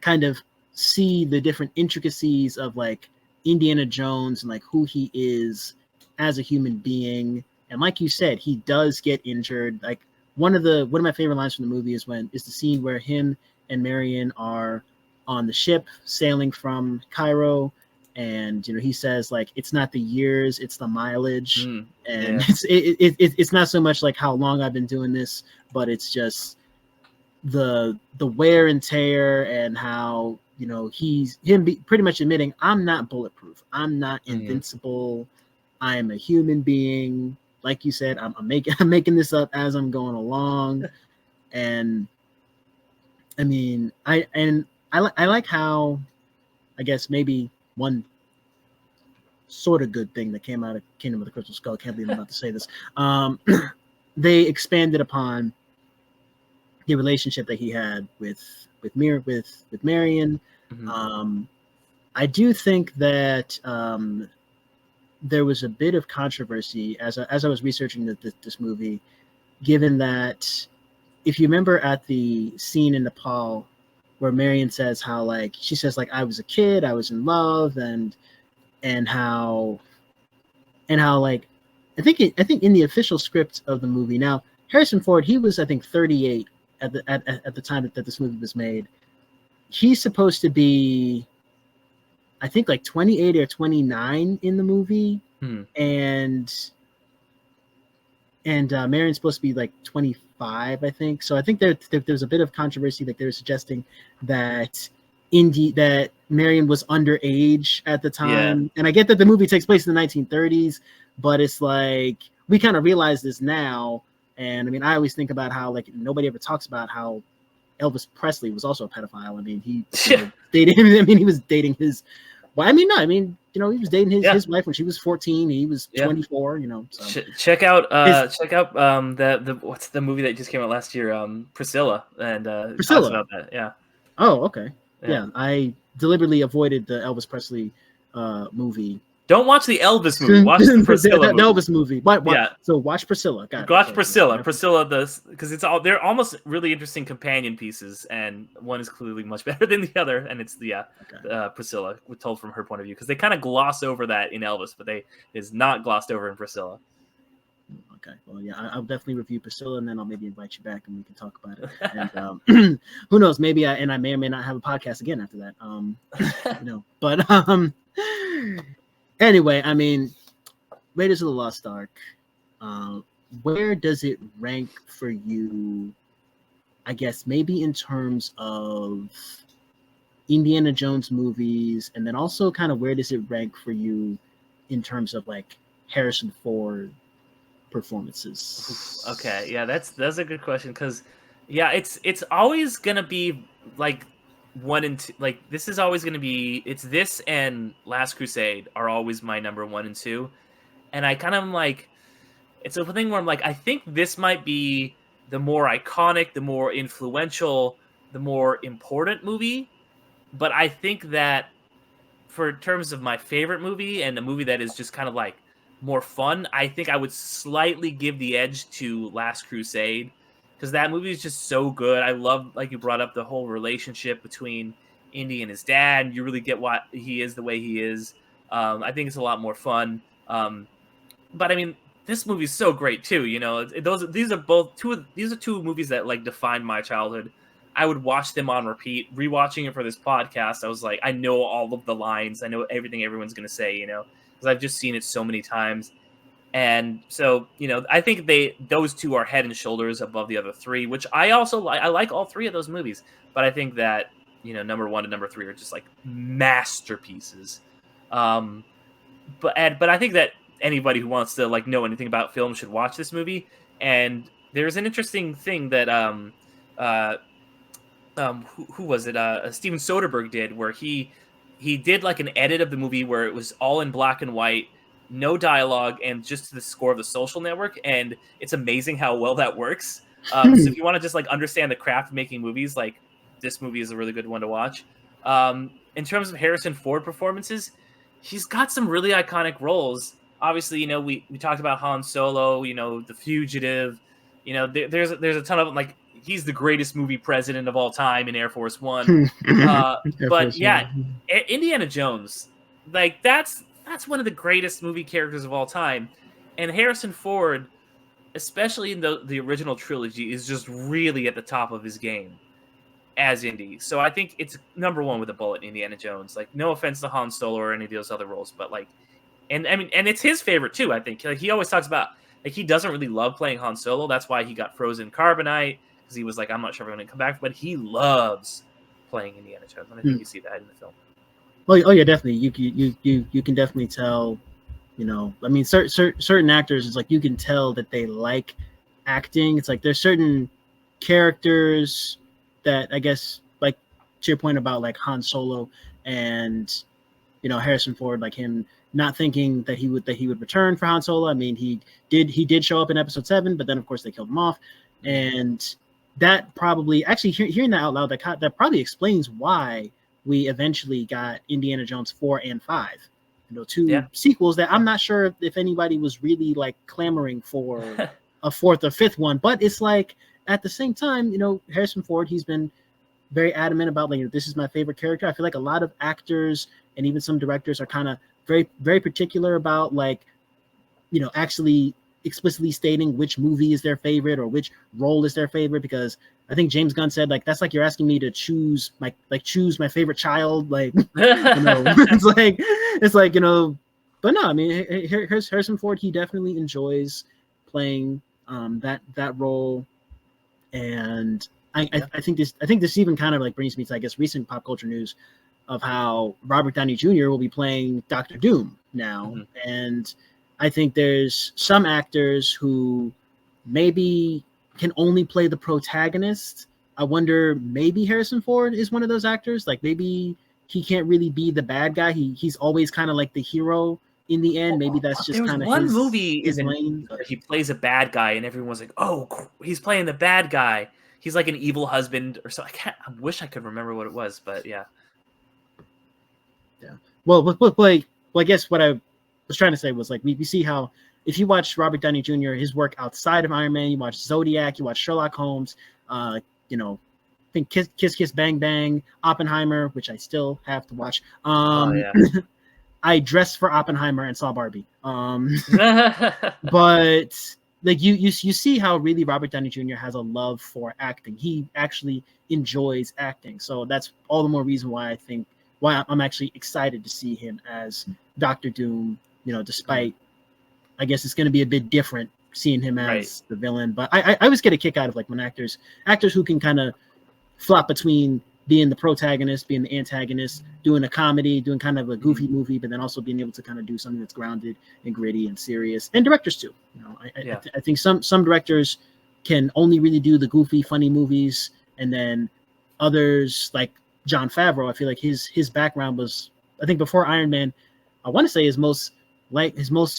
kind of see the different intricacies of like Indiana Jones and like who he is as a human being. And like you said, he does get injured. Like one of my favorite lines from the movie is the scene where him and Marion are on the ship sailing from Cairo, and you know, he says like, it's not the years, it's the mileage. And it's not so much like how long I've been doing this, but it's just the wear and tear, and how, you know, pretty much admitting, I'm not bulletproof, I'm not invincible, I am a human being. Like you said, I'm making this up as I'm going along. And I mean, I like how, I guess maybe one sort of good thing that came out of Kingdom of the Crystal Skull, I can't believe I'm about to say this, they expanded upon the relationship that he had with Marion. I do think that there was a bit of controversy as I was researching this movie, given that, if you remember at the scene in Nepal where Marion says how, like, she says like, I was a kid, I was in love, and how like, I think in the official script of the movie, now Harrison Ford, he was, I think, 38 at the time that this movie was made. He's supposed to be, I think, like 28 or 29 in the movie, and Marion's supposed to be like 25, I think. So I think there's a bit of controversy, like they were suggesting that that Marion was underage at the time. And I get that the movie takes place in the 1930s, but it's like, we kind of realize this now. And I mean, I always think about how, like, nobody ever talks about how Elvis Presley was also a pedophile. I mean, he dated him. I mean, he was dating his. Well, I mean, no, I mean, you know, he was dating his wife when she was 14. He was 24. You know, so. Check out the what's the movie that just came out last year? Priscilla, and Priscilla. Talks about that. Yeah. Oh, okay. Yeah, I deliberately avoided the Elvis Presley movie Don't watch the Elvis movie. Watch the Priscilla movie. The Elvis movie. Yeah. So watch Priscilla. Watch Priscilla. Priscilla, because they're almost really interesting companion pieces, and one is clearly much better than the other, and it's Priscilla, told from her point of view, because they kind of gloss over that in Elvis, but is not glossed over in Priscilla. Okay, well, yeah, I'll definitely review Priscilla, and then I'll maybe invite you back, and we can talk about it. And who knows? Maybe I may or may not have a podcast again after that. But anyway, I mean, Raiders of the Lost Ark. Where does it rank for you? I guess maybe in terms of Indiana Jones movies, and then also kind of where does it rank for you in terms of like Harrison Ford performances? Okay, yeah, that's a good question, because it's always gonna be like 1 and 2. Like, this is always gonna be, it's this and Last Crusade are always my number 1 and 2, and I kind of like, it's a thing where I'm like, I think this might be the more iconic, the more influential, the more important movie, but I think that for terms of my favorite movie and a movie that is just kind of like more fun, I think I would slightly give the edge to Last Crusade, because that movie is just so good. I love, like you brought up, the whole relationship between Indy and his dad. You really get why he is the way he is. I think it's a lot more fun. But I mean, this movie is so great too. These are two movies that like defined my childhood. I would watch them on repeat. Rewatching it for this podcast, I was like, I know all of the lines. I know everything everyone's gonna say. Because I've just seen it so many times. And so, I think those two are head and shoulders above the other three, which I also like. I like all three of those movies, but I think that, number 1 and number 3 are just like masterpieces. But I think that anybody who wants to like know anything about film should watch this movie. And there's an interesting thing that who was it? Steven Soderbergh did, where he did like an edit of the movie where it was all in black and white, no dialogue, and just the score of The Social Network. And it's amazing how well that works. So if you want to just like understand the craft of making movies, like, this movie is a really good one to watch. In terms of Harrison Ford performances, he's got some really iconic roles. Obviously, we talked about Han Solo, The Fugitive. There's a ton of them. Like, he's the greatest movie president of all time in Air Force One. Indiana Jones, like, that's one of the greatest movie characters of all time. And Harrison Ford, especially in the original trilogy, is just really at the top of his game as Indy. So I think it's number 1 with a bullet, Indiana Jones. Like, no offense to Han Solo or any of those other roles, but like, and it's his favorite too, I think. Like, he always talks about, like, he doesn't really love playing Han Solo. That's why he got frozen carbonite, because he was like, I'm not sure if I'm going to come back, but he loves playing Indiana Jones, and I think you see that in the film. Oh yeah, definitely. You can definitely tell. I mean, certain actors, it's like you can tell that they like acting. It's like there's certain characters that, I guess, like, to your point about like Han Solo and Harrison Ford, like him not thinking that he would return for Han Solo. I mean, he did show up in Episode 7, but then of course they killed him off, and that probably, actually, hearing that out loud, that probably explains why we eventually got Indiana Jones 4 and 5. Two sequels that I'm not sure if anybody was really like clamoring for a 4th or 5th one, but it's like, at the same time, Harrison Ford, he's been very adamant about, like, this is my favorite character. I feel like a lot of actors and even some directors are kind of very, very particular about, like, actually explicitly stating which movie is their favorite or which role is their favorite, because I think James Gunn said, like, that's like you're asking me to choose my favorite child. Like, it's like, but no, I mean, Harrison Ford, he definitely enjoys playing that role. And I think this even kind of like brings me to, I guess, recent pop culture news of how Robert Downey Jr. will be playing Dr. Doom now. Mm-hmm. And I think there's some actors who maybe can only play the protagonist. I wonder, maybe Harrison Ford is one of those actors. Like, maybe he can't really be the bad guy. He's always kind of like the hero in the end. Maybe that's just kind of one movie his lane. He plays a bad guy, and everyone's like, "Oh, he's playing the bad guy. He's like an evil husband or so." I wish I could remember what it was, but yeah. Well, I guess what I was trying to say was like we see how if you watch Robert Downey Jr. his work outside of Iron Man, you watch Zodiac, you watch Sherlock Holmes, you know, I think Kiss Kiss Bang Bang, Oppenheimer, which I still have to watch. I dressed for Oppenheimer and saw Barbie. But like you see how really Robert Downey Jr. has a love for acting. He actually enjoys acting. So that's all the more reason why I'm actually excited to see him as Doctor Doom, you know, despite I guess it's going to be a bit different seeing him as the villain. But I always get a kick out of like when actors who can kind of flop between being the protagonist, being the antagonist, doing a comedy, doing kind of a goofy movie, but then also being able to kind of do something that's grounded and gritty and serious. And directors too. You know, I think some directors can only really do the goofy, funny movies, and then others like Jon Favreau. I feel like his background was, I think before Iron Man, I want to say his most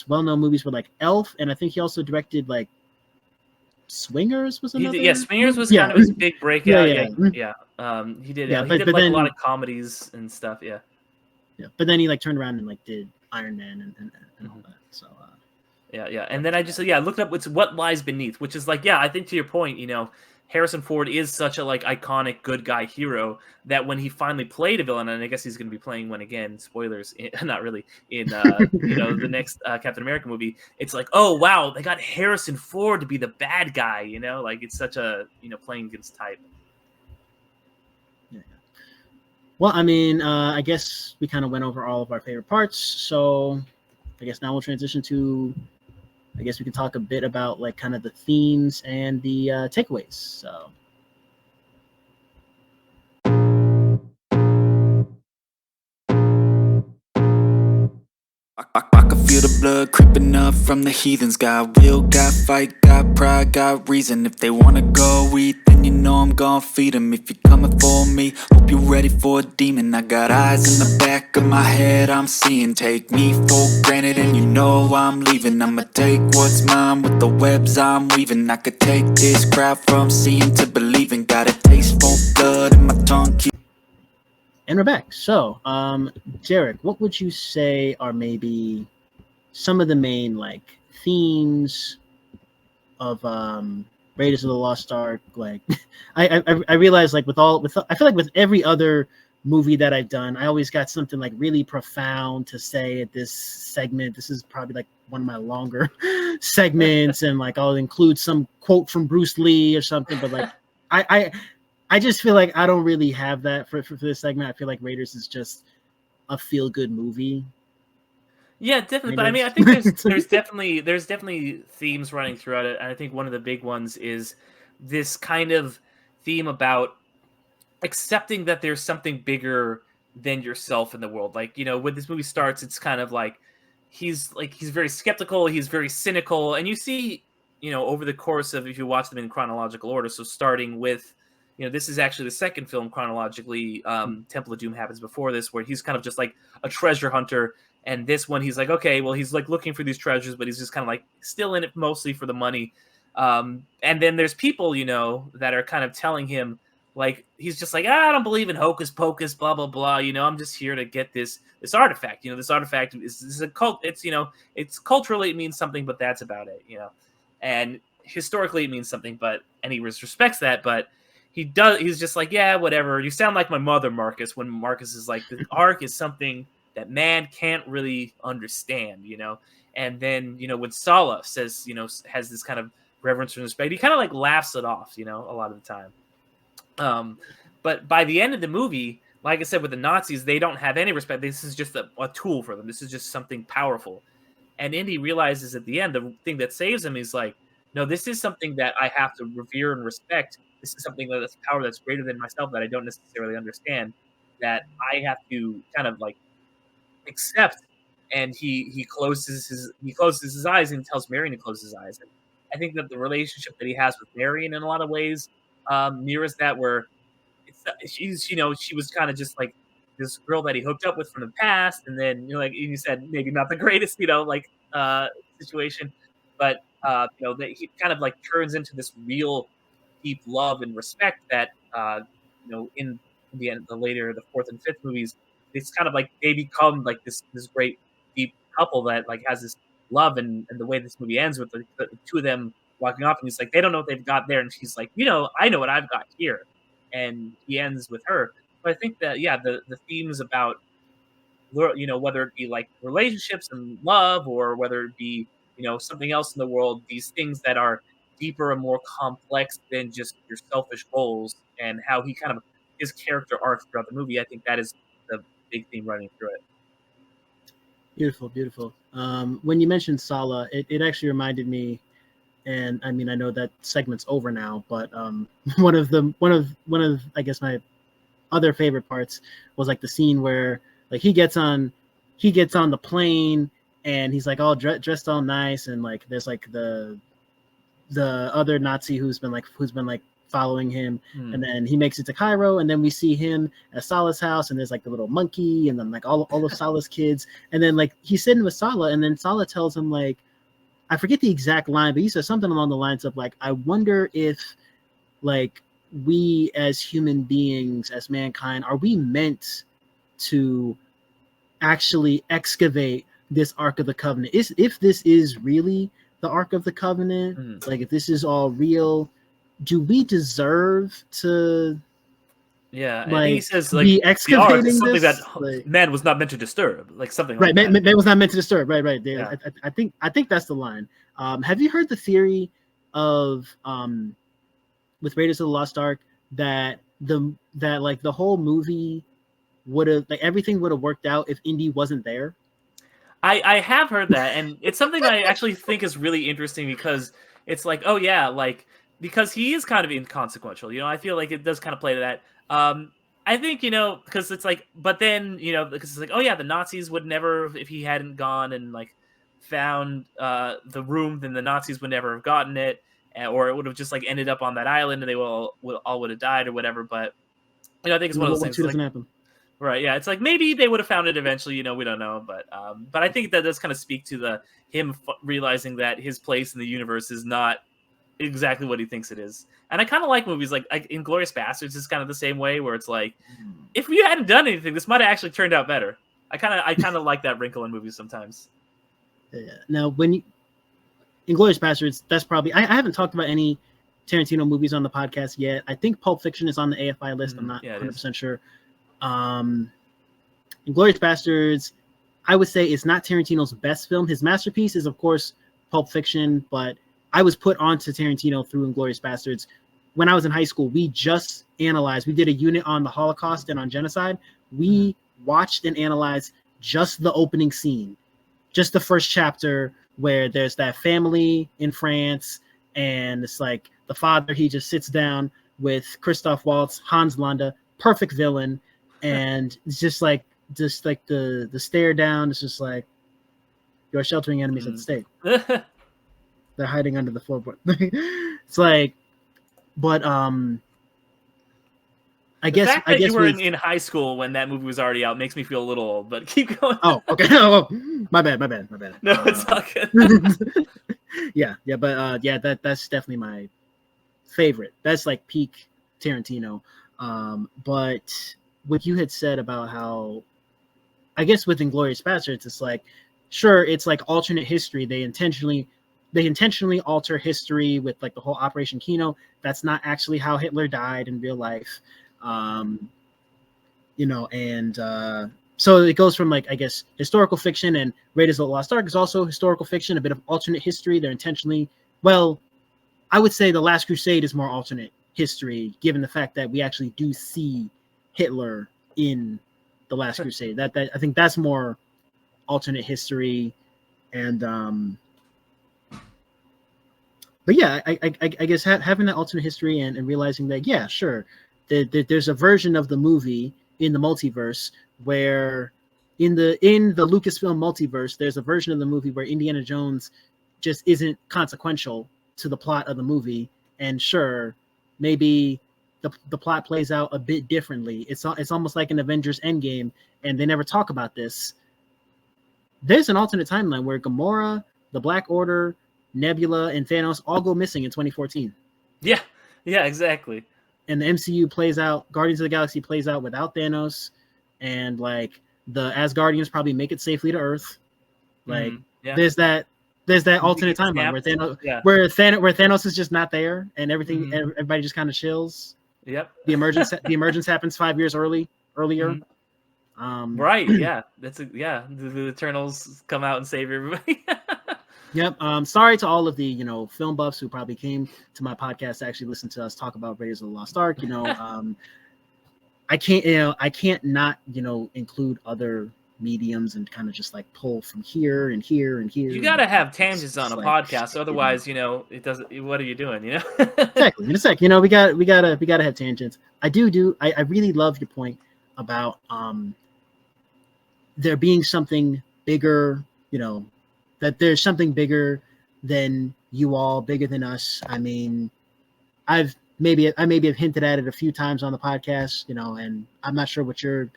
well-known movies were like Elf, and I think he also directed like Swingers was another. Swingers was kind of his big breakout. He did. He did like then, a lot of comedies and stuff. Yeah. But then he like turned around and like did Iron Man and all that. So. And then I just looked up What Lies Beneath, which is like I think to your point, you know, Harrison Ford is such a like iconic good guy hero that when he finally played a villain, and I guess he's going to be playing one again, spoilers, not really, in you know, the next Captain America movie, it's like, oh wow, they got Harrison Ford to be the bad guy, you know, like it's such a, you know, playing against type. Well, I mean, I guess we kind of went over all of our favorite parts, so I guess now we'll transition to, I guess we can talk a bit about like kind of the themes and the takeaways. So. I can feel the blood creeping up from the heathens. Got will, got fight, got pride, got reason. If they wanna go eat, then you know I'm gon' feed them. If you're coming for me, hope you're ready for a demon. I got eyes in the back of my head, I'm seeing. Take me for granted and you know I'm leaving. I'ma take what's mine with the webs I'm weaving. I could take this crowd from seeing to believing. Got a taste for blood and my tongue keep. And we're back. So, Derick, what would you say are maybe some of the main like themes of Raiders of the Lost Ark? Like, I realize like I feel like with every other movie that I've done, I always got something like really profound to say at this segment. This is probably like one of my longer segments, and like I'll include some quote from Bruce Lee or something. But like, I just feel like I don't really have that for this segment. I feel like Raiders is just a feel-good movie. Yeah, definitely. But I mean, I think there's definitely themes running throughout it, and I think one of the big ones is this kind of theme about accepting that there's something bigger than yourself in the world. Like, you know, when this movie starts, it's kind of like he's very skeptical, he's very cynical, and you see, you know, over the course of, if you watch them in chronological order, so starting with, you know, this is actually the second film chronologically. Temple of Doom happens before this, where he's kind of just like a treasure hunter. And this one, he's like, okay, well, he's like looking for these treasures, but he's just kind of like still in it mostly for the money. And then there's people, you know, that are kind of telling him, like, he's just like, I don't believe in hocus pocus, blah, blah, blah. You know, I'm just here to get this artifact. You know, this artifact is a cult. It's, you know, it's culturally it means something, but that's about it, you know. And historically it means something, and he respects that, but he's just like, yeah, whatever. You sound like my mother, Marcus, when Marcus is like, the Ark is something that man can't really understand, you know? And then, you know, when Sala says, you know, has this kind of reverence and respect, he kind of like laughs it off, you know, a lot of the time. But by the end of the movie, like I said, with the Nazis, they don't have any respect. This is just a tool for them. This is just something powerful. And Indy realizes at the end, the thing that saves him is like, no, this is something that I have to revere and respect. This is something that's power that's greater than myself that I don't necessarily understand, that I have to kind of like accept. And he closes his eyes and tells Marion to close his eyes. And I think that the relationship that he has with Marion in a lot of ways mirrors that, where she's, you know, she was kind of just like this girl that he hooked up with from the past, and then, you know, like you said, maybe not the greatest, you know, like situation, but you know, that he kind of like turns into this real deep love and respect that you know, in the end, the fourth and fifth movies, it's kind of like they become like this great deep couple that like has this love, and the way this movie ends with the two of them walking off, and he's like, they don't know what they've got there, and she's like, I know what I've got here, and he ends with her. But I think that the themes about whether it be like relationships and love, or whether it be something else in the world, these things that are deeper and more complex than just your selfish goals, and how he kind of his character arc throughout the movie. I think that is the big theme running through it. Beautiful, beautiful. When you mentioned Sala, it actually reminded me, and I mean I know that segment's over now, but one of I guess my other favorite parts was like the scene where like he gets on the plane and he's like all dressed all nice, and like there's like the other Nazi who's been like following him, and then he makes it to Cairo, and then we see him at Salah's house, and there's like the little monkey, and then like all of Salah's kids, and then like he's sitting with Salah, and then Salah tells him, like, I forget the exact line, but he says something along the lines of like, I wonder if like we as human beings, as mankind, are we meant to actually excavate this Ark of the Covenant? If this is really the Ark of the Covenant, like if this is all real, do we deserve to and he says like be excavating the something this? That like, man was not meant to disturb, like something right, like man was not meant to disturb, right. Yeah. I think that's the line. Have you heard the theory of with Raiders of the Lost Ark that the whole movie would have, like, everything would have worked out if Indy wasn't there? I have heard that, and it's something that I actually think is really interesting, because it's like, oh yeah, like, because he is kind of inconsequential, I feel like it does kind of play to that. I think, because it's like, but then, because it's like, oh yeah, the Nazis would never, if he hadn't gone and like found the room, then the Nazis would never have gotten it, or it would have just like ended up on that island, and they all would have died or whatever. But I think it's one of those things. Doesn't happen. Right, yeah, it's like maybe they would have found it eventually, we don't know, but I think that does kind of speak to him realizing that his place in the universe is not exactly what he thinks it is. And I kind of like movies like Inglourious Bastards is kind of the same way, where it's like, if we hadn't done anything, this might have actually turned out better. I kind of like that wrinkle in movies sometimes. Yeah. Now, when Inglourious Bastards, that's probably I haven't talked about any Tarantino movies on the podcast yet. I think Pulp Fiction is on the AFI list. I'm not 100% sure. Inglourious Bastards, I would say, is not Tarantino's best film. His masterpiece is, of course, Pulp Fiction, but I was put onto Tarantino through Inglourious Bastards. When I was in high school, we did a unit on the Holocaust and on genocide. We watched and analyzed just the opening scene, just the first chapter, where there's that family in France, and it's like the father, he just sits down with Christoph Waltz, Hans Landa, perfect villain, and it's just like the stare down. It's just like, you're sheltering enemies at the stake. They're hiding under the floorboard. It's like, but I guess you were in high school when that movie was already out makes me feel a little old, but keep going. Oh, okay. Oh, my bad. No, it's all good. yeah, but that's definitely my favorite. That's like peak Tarantino. But what you had said about how, I guess with Inglourious Bastards, it's like, sure, it's like alternate history. They intentionally alter history with like the whole Operation Kino. That's not actually how Hitler died in real life. So it goes from, like, I guess, historical fiction, and Raiders of the Lost Ark is also historical fiction, a bit of alternate history. They're intentionally, well, I would say The Last Crusade is more alternate history, given the fact that we actually do see Hitler in The Last Crusade. That I think that's more alternate history. And but yeah, I guess having that alternate history and realizing that, yeah, sure, there's a version of the movie in the multiverse where in the Lucasfilm multiverse, there's a version of the movie where Indiana Jones just isn't consequential to the plot of the movie. And sure, maybe the plot plays out a bit differently. It's almost like an Avengers Endgame, and they never talk about this. There's an alternate timeline where Gamora, the Black Order, Nebula, and Thanos all go missing in 2014. Yeah, exactly. And the MCU plays out, Guardians of the Galaxy plays out without Thanos, and like the Asgardians probably make it safely to Earth. Like Yeah. there's that alternate Snap. timeline where Thanos, Yeah. where Thanos is just not there, and everything, Mhm. everybody just kind of chills. Yep. The emergence happens 5 years earlier. Mhm. Right. Yeah. The Eternals come out and save everybody. Yep. Sorry to all of the film buffs who probably came to my podcast to actually listen to us talk about Raiders of the Lost Ark. I can't not include other mediums and kind of just like pull from here and here and here. You got to and have it's tangents on a like, podcast, otherwise, it doesn't. What are you doing? Exactly. In a sec, we gotta have tangents. I really love your point about there being something bigger. That there's something bigger than you all, bigger than us. I mean, I maybe have hinted at it a few times on the podcast, and I'm not sure what your,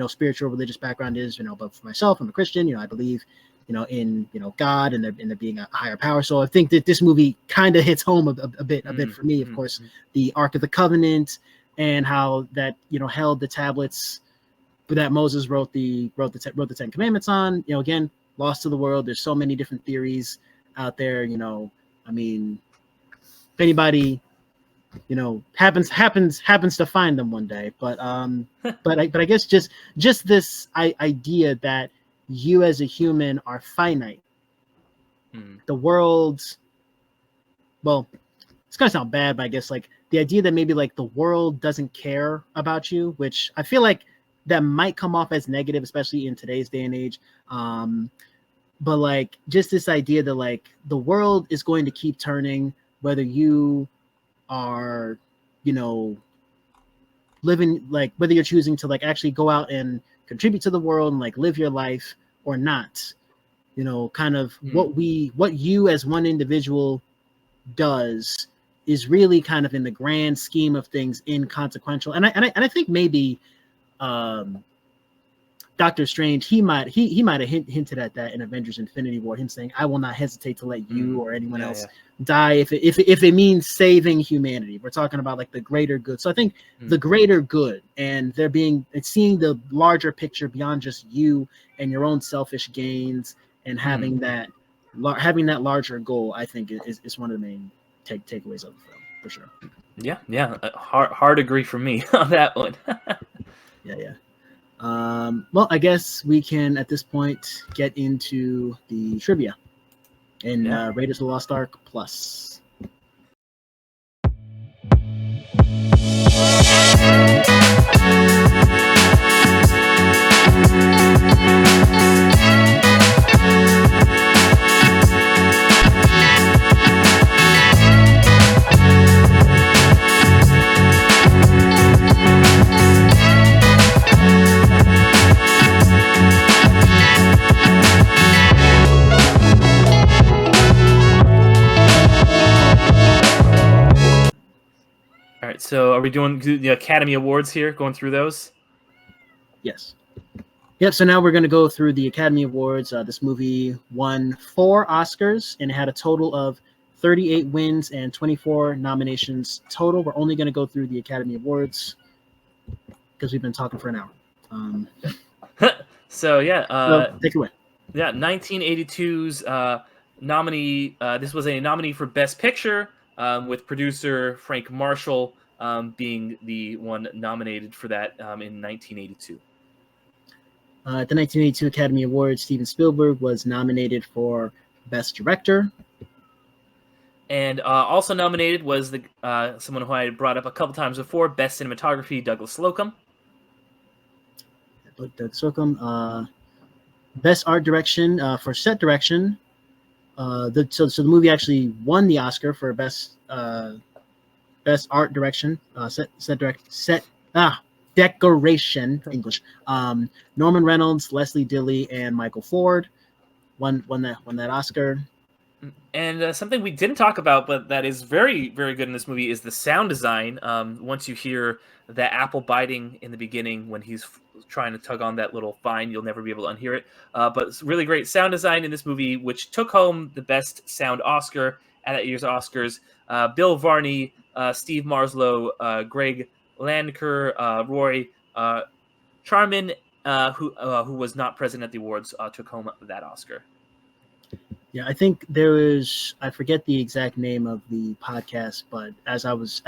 spiritual religious background is, but for myself, I'm a Christian, I believe, in, God and there being a higher power. So I think that this movie kind of hits home a bit for me. Of course, the Ark of the Covenant and how that, held the tablets that Moses wrote the Ten Commandments on, again, lost to the world. There's so many different theories out there, I mean, if anybody happens to find them one day, but I guess just this idea that you as a human are finite. The world's, well, it's gonna sound bad, but I guess like the idea that maybe like the world doesn't care about you, which I feel like that might come off as negative, especially in today's day and age. But like just this idea that like the world is going to keep turning, whether you are, living, like whether you're choosing to like actually go out and contribute to the world and like live your life or not, kind of what you as one individual does is really kind of in the grand scheme of things inconsequential. And I think maybe Doctor Strange, he might have hinted at that in Avengers Infinity War, him saying, I will not hesitate to let you or anyone else die if it means saving humanity. We're talking about like the greater good. So I think the greater good, and it's seeing the larger picture beyond just you and your own selfish gains, and having that larger goal, I think is one of the main takeaways of the film, for sure. Yeah. Hard agree for me on that one. Yeah. Well, I guess we can at this point get into the trivia in Raiders of the Lost Ark Plus. All right, so are we doing the Academy Awards here, going through those? Yes. Yep, so now we're going to go through the Academy Awards. This movie won 4 Oscars and had a total of 38 wins and 24 nominations total. We're only going to go through the Academy Awards because we've been talking for an hour. So, take it away. Yeah, 1982's nominee. This was a nominee for Best Picture, with producer Frank Marshall being the one nominated for that in 1982. At the 1982 Academy Awards, Steven Spielberg was nominated for Best Director. And also nominated was the someone who I had brought up a couple times before, Best Cinematography, Douglas Slocum. Best Art Direction for Set Direction. So the movie actually won the Oscar for Best Art Direction, Decoration, English. Norman Reynolds, Leslie Dilley, and Michael Ford won that Oscar. And something we didn't talk about, but that is very, very good in this movie, is the sound design. Once you hear that apple biting in the beginning when he's trying to tug on that little vine, you'll never be able to unhear it. But it's really great sound design in this movie, which took home the Best Sound Oscar at that year's Oscars. Bill Varney, Steve Marslow, Greg Landker, Roy Charman, who was not present at the awards, took home that Oscar. Yeah, I think there was, I forget the exact name of the podcast, but as I was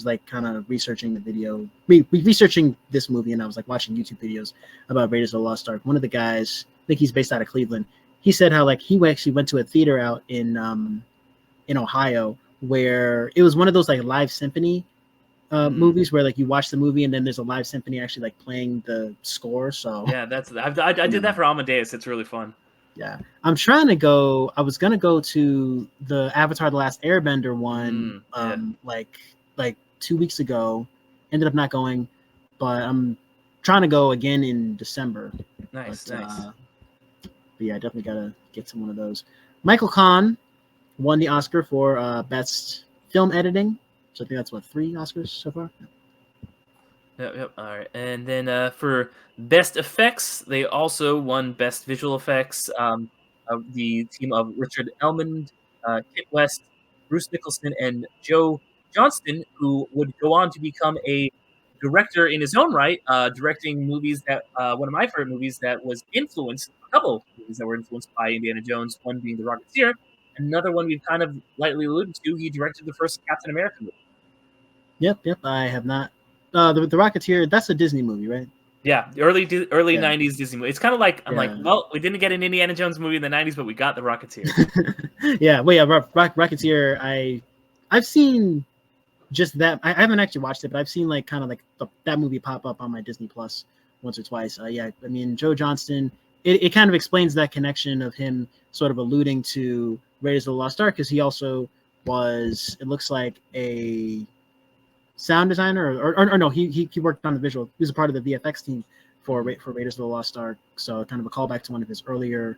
like kind of researching the video, researching this movie, and I was like watching YouTube videos about Raiders of the Lost Ark. One of the guys, I think he's based out of Cleveland, he said how like he actually went to a theater out in Ohio where it was one of those like live symphony movies where like you watch the movie and then there's a live symphony actually like playing the score. So yeah, I did that for Amadeus. It's really fun. Yeah, I'm trying to go. I was gonna go to the Avatar: The Last Airbender one, like 2 weeks ago. Ended up not going, but I'm trying to go again in December. Nice. But yeah, I definitely gotta get to one of those. Michael Kahn won the Oscar for best film editing. So I think that's 3 Oscars so far. Yep. All right, and then for best effects, they also won best visual effects. Of the team of Richard Elmond, Kit West, Bruce Nicholson, and Joe Johnston, who would go on to become a director in his own right, directing movies that one of my favorite movies that was influenced. A couple of movies that were influenced by Indiana Jones. One being The Rocketeer, another one we've kind of lightly alluded to. He directed the first Captain America movie. Yep. I have not. The Rocketeer, that's a Disney movie, right? Yeah, early 90s Disney movie. It's kind of like, I'm like, well, we didn't get an Indiana Jones movie in the 90s, but we got The Rocketeer. Rocketeer, I've seen just that. I haven't actually watched it, but I've seen like kind of like that movie pop up on my Disney Plus once or twice. I mean, Joe Johnston, it kind of explains that connection of him sort of alluding to Raiders of the Lost Ark, because he also was, it looks like, a sound designer or no, he worked on the visual. He was a part of the VFX team for Raiders of the Lost Ark, so kind of a callback to one of his earlier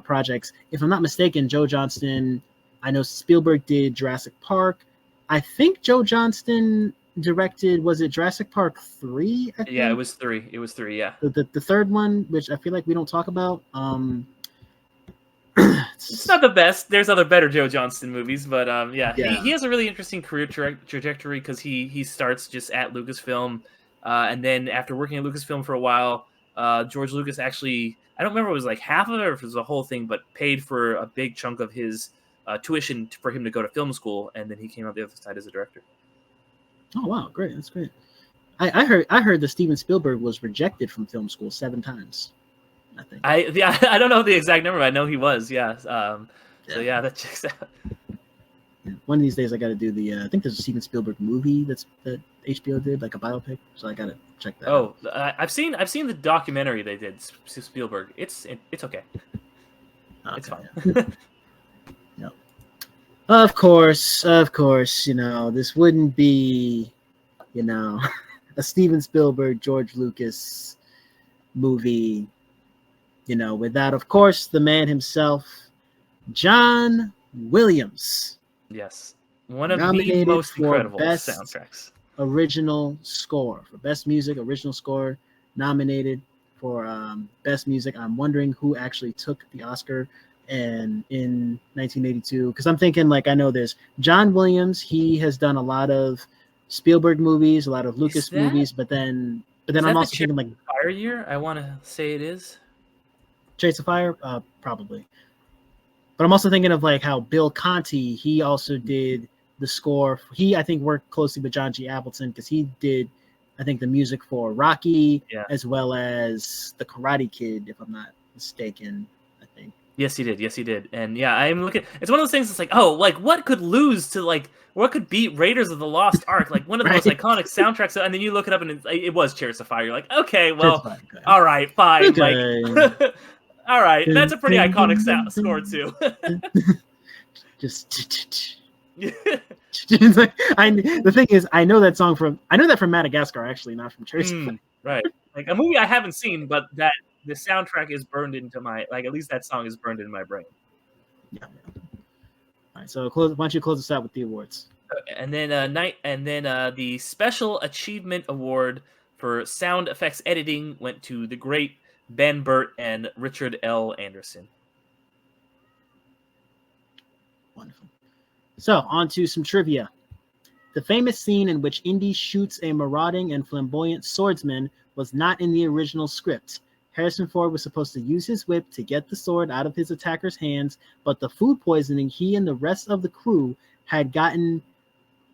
projects. If I'm not mistaken, Joe Johnston, I know Spielberg did Jurassic Park. I think Joe Johnston directed, was it Jurassic Park 3? Yeah, it was 3. Yeah. The third one, which I feel like we don't talk about. It's not the best. There's other better Joe Johnston movies, but he has a really interesting career trajectory because he starts just at Lucasfilm, and then after working at Lucasfilm for a while, George Lucas actually, I don't remember if it was like half of it or if it was the whole thing, but paid for a big chunk of his tuition for him to go to film school, and then he came out the other side as a director. Oh wow, great! That's great. I heard that Steven Spielberg was rejected from film school 7 times. I think. I don't know the exact number. I know he was. Yeah. So yeah, that checks out. One of these days, I got to do the. I think there's a Steven Spielberg movie that HBO did, like a biopic. So I got to check that. Oh, I've seen the documentary they did, Spielberg. It's okay. It's fine. Yeah. Of course. This wouldn't be, a Steven Spielberg, George Lucas movie, without, of course, the man himself, John Williams. Yes. One of the most incredible soundtracks. Original score. For Best Music, Original Score, nominated for Best Music. I'm wondering who actually took the Oscar and in 1982. Because I'm thinking, I know there's John Williams. He has done a lot of Spielberg movies, a lot of Lucas movies, but then I'm also thinking Fire year. I want to say it is Chase of Fire, probably. But I'm also thinking of how Bill Conti, he also did the score. He, I think, worked closely with John G. Appleton because he did, I think, the music for Rocky as well as the Karate Kid, if I'm not mistaken. I think. Yes, he did. And yeah, I'm looking. It's one of those things. It's what could lose to what could beat Raiders of the Lost Ark? One of the most iconic soundtracks. And then you look it up and it was Chariots of Fire. You're like, okay, well, all right, fine. Okay. All right, that's a pretty iconic score too. The thing is, I know that from Madagascar, actually, not from Tracy. Right, a movie I haven't seen, but that the soundtrack is burned into my at least that song is burned in my brain. Yeah. All right, so why don't you close us out with the awards? And then the Special Achievement Award for Sound Effects Editing went to the great Ben Burt and Richard L. Anderson. Wonderful. So, on to some trivia. The famous scene in which Indy shoots a marauding and flamboyant swordsman was not in the original script. Harrison Ford was supposed to use his whip to get the sword out of his attacker's hands, but the food poisoning he and the rest of the crew had gotten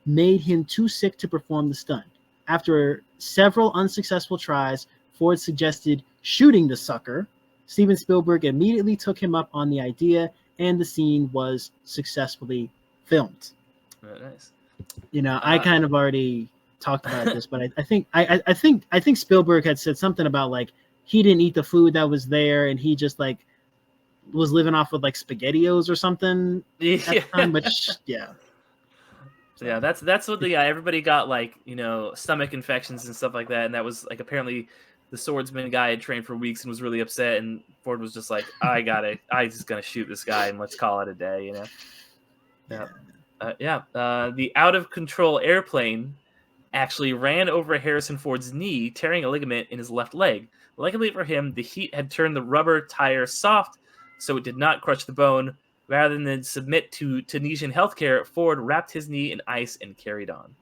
made him too sick to perform the stunt. After several unsuccessful tries, Ford suggested shooting the sucker. Steven Spielberg immediately took him up on the idea, and the scene was successfully filmed. Oh, nice. You know, I kind of already talked about this, but I think Spielberg had said something about like he didn't eat the food that was there, and he just like was living off with like SpaghettiOs or something. Yeah. At the time, but yeah. So yeah, that's what everybody got, like, you know, stomach infections and stuff like that, and that was like apparently the swordsman guy had trained for weeks and was really upset, and Ford was just like, I just gonna shoot this guy and let's call it a day, you know. The out of control airplane actually ran over Harrison Ford's knee, tearing a ligament in his left leg. Luckily for him, the heat had turned the rubber tire soft, so it did not crush the bone. Rather than submit to Tunisian healthcare, Ford wrapped his knee in ice and carried on.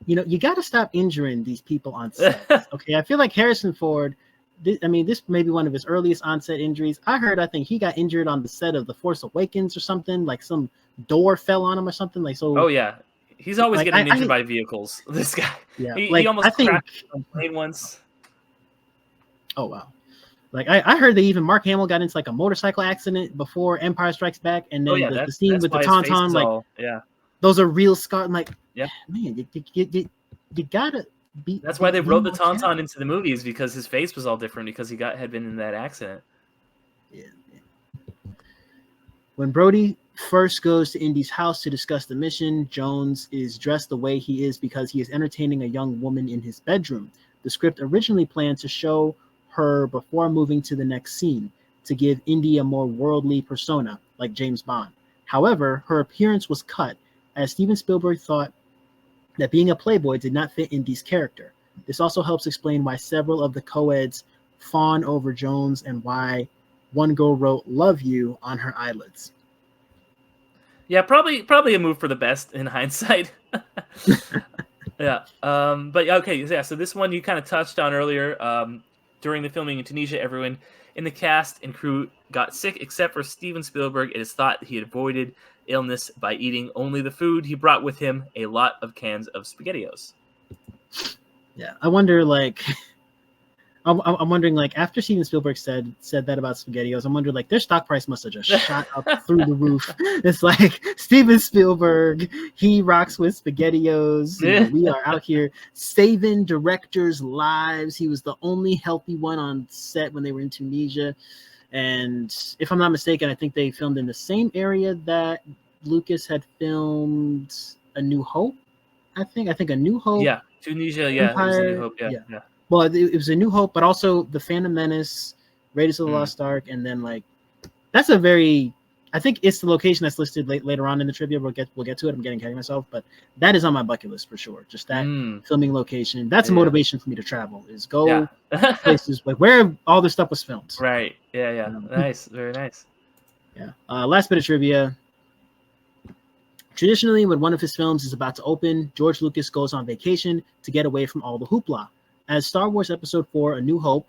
You know, you got to stop injuring these people on set. Okay, I feel like Harrison Ford, this may be one of his earliest onset injuries. I think he got injured on the set of The Force Awakens or something, like some door fell on him or something. Like so. Oh yeah, he's always like, getting injured by vehicles. This guy, yeah, he almost crashed on a plane once. Oh wow. Like I heard that even Mark Hamill got into like a motorcycle accident before Empire Strikes Back, and then the scene with the tauntaun, like those are real scars. I'm like, man, you gotta be. That's why they wrote the tauntaun into the movies, because his face was all different because he had been in that accident. Yeah. When Brody first goes to Indy's house to discuss the mission, Jones is dressed the way he is because he is entertaining a young woman in his bedroom. The script originally planned to show her before moving to the next scene to give Indy a more worldly persona like James Bond. However, her appearance was cut as Steven Spielberg thought that being a playboy did not fit Indy's character. This also helps explain why several of the co-eds fawn over Jones and why one girl wrote "Love You" on her eyelids. Yeah, probably a move for the best in hindsight. Yeah. So this one you kind of touched on earlier. During the filming in Tunisia, everyone in the cast and crew got sick except for Steven Spielberg. It is thought he avoided illness by eating only the food he brought with him, a lot of cans of SpaghettiOs. Yeah, I wonder, like, I'm wondering, like, after Steven Spielberg said that about SpaghettiOs, I'm wondering, like, their stock price must have just shot up through the roof. It's like, Steven Spielberg, he rocks with SpaghettiOs. You know, we are out here saving directors' lives. He was the only healthy one on set when they were in Tunisia. And if I'm not mistaken, I think they filmed in the same area that Lucas had filmed A New Hope. I think A New Hope. Yeah, Tunisia, yeah. Empire, it was A New Hope, yeah. Well, it was A New Hope, but also The Phantom Menace, Raiders of the Lost Ark, and then like that's a very. I think it's the location that's listed later on in the trivia. We'll get to it. I'm getting ahead of myself, but that is on my bucket list for sure. Just that filming location. That's a motivation for me to travel. Is go places like where all this stuff was filmed. Right. Yeah. Nice. Very nice. Yeah. Last bit of trivia. Traditionally, when one of his films is about to open, George Lucas goes on vacation to get away from all the hoopla. As Star Wars Episode 4, A New Hope,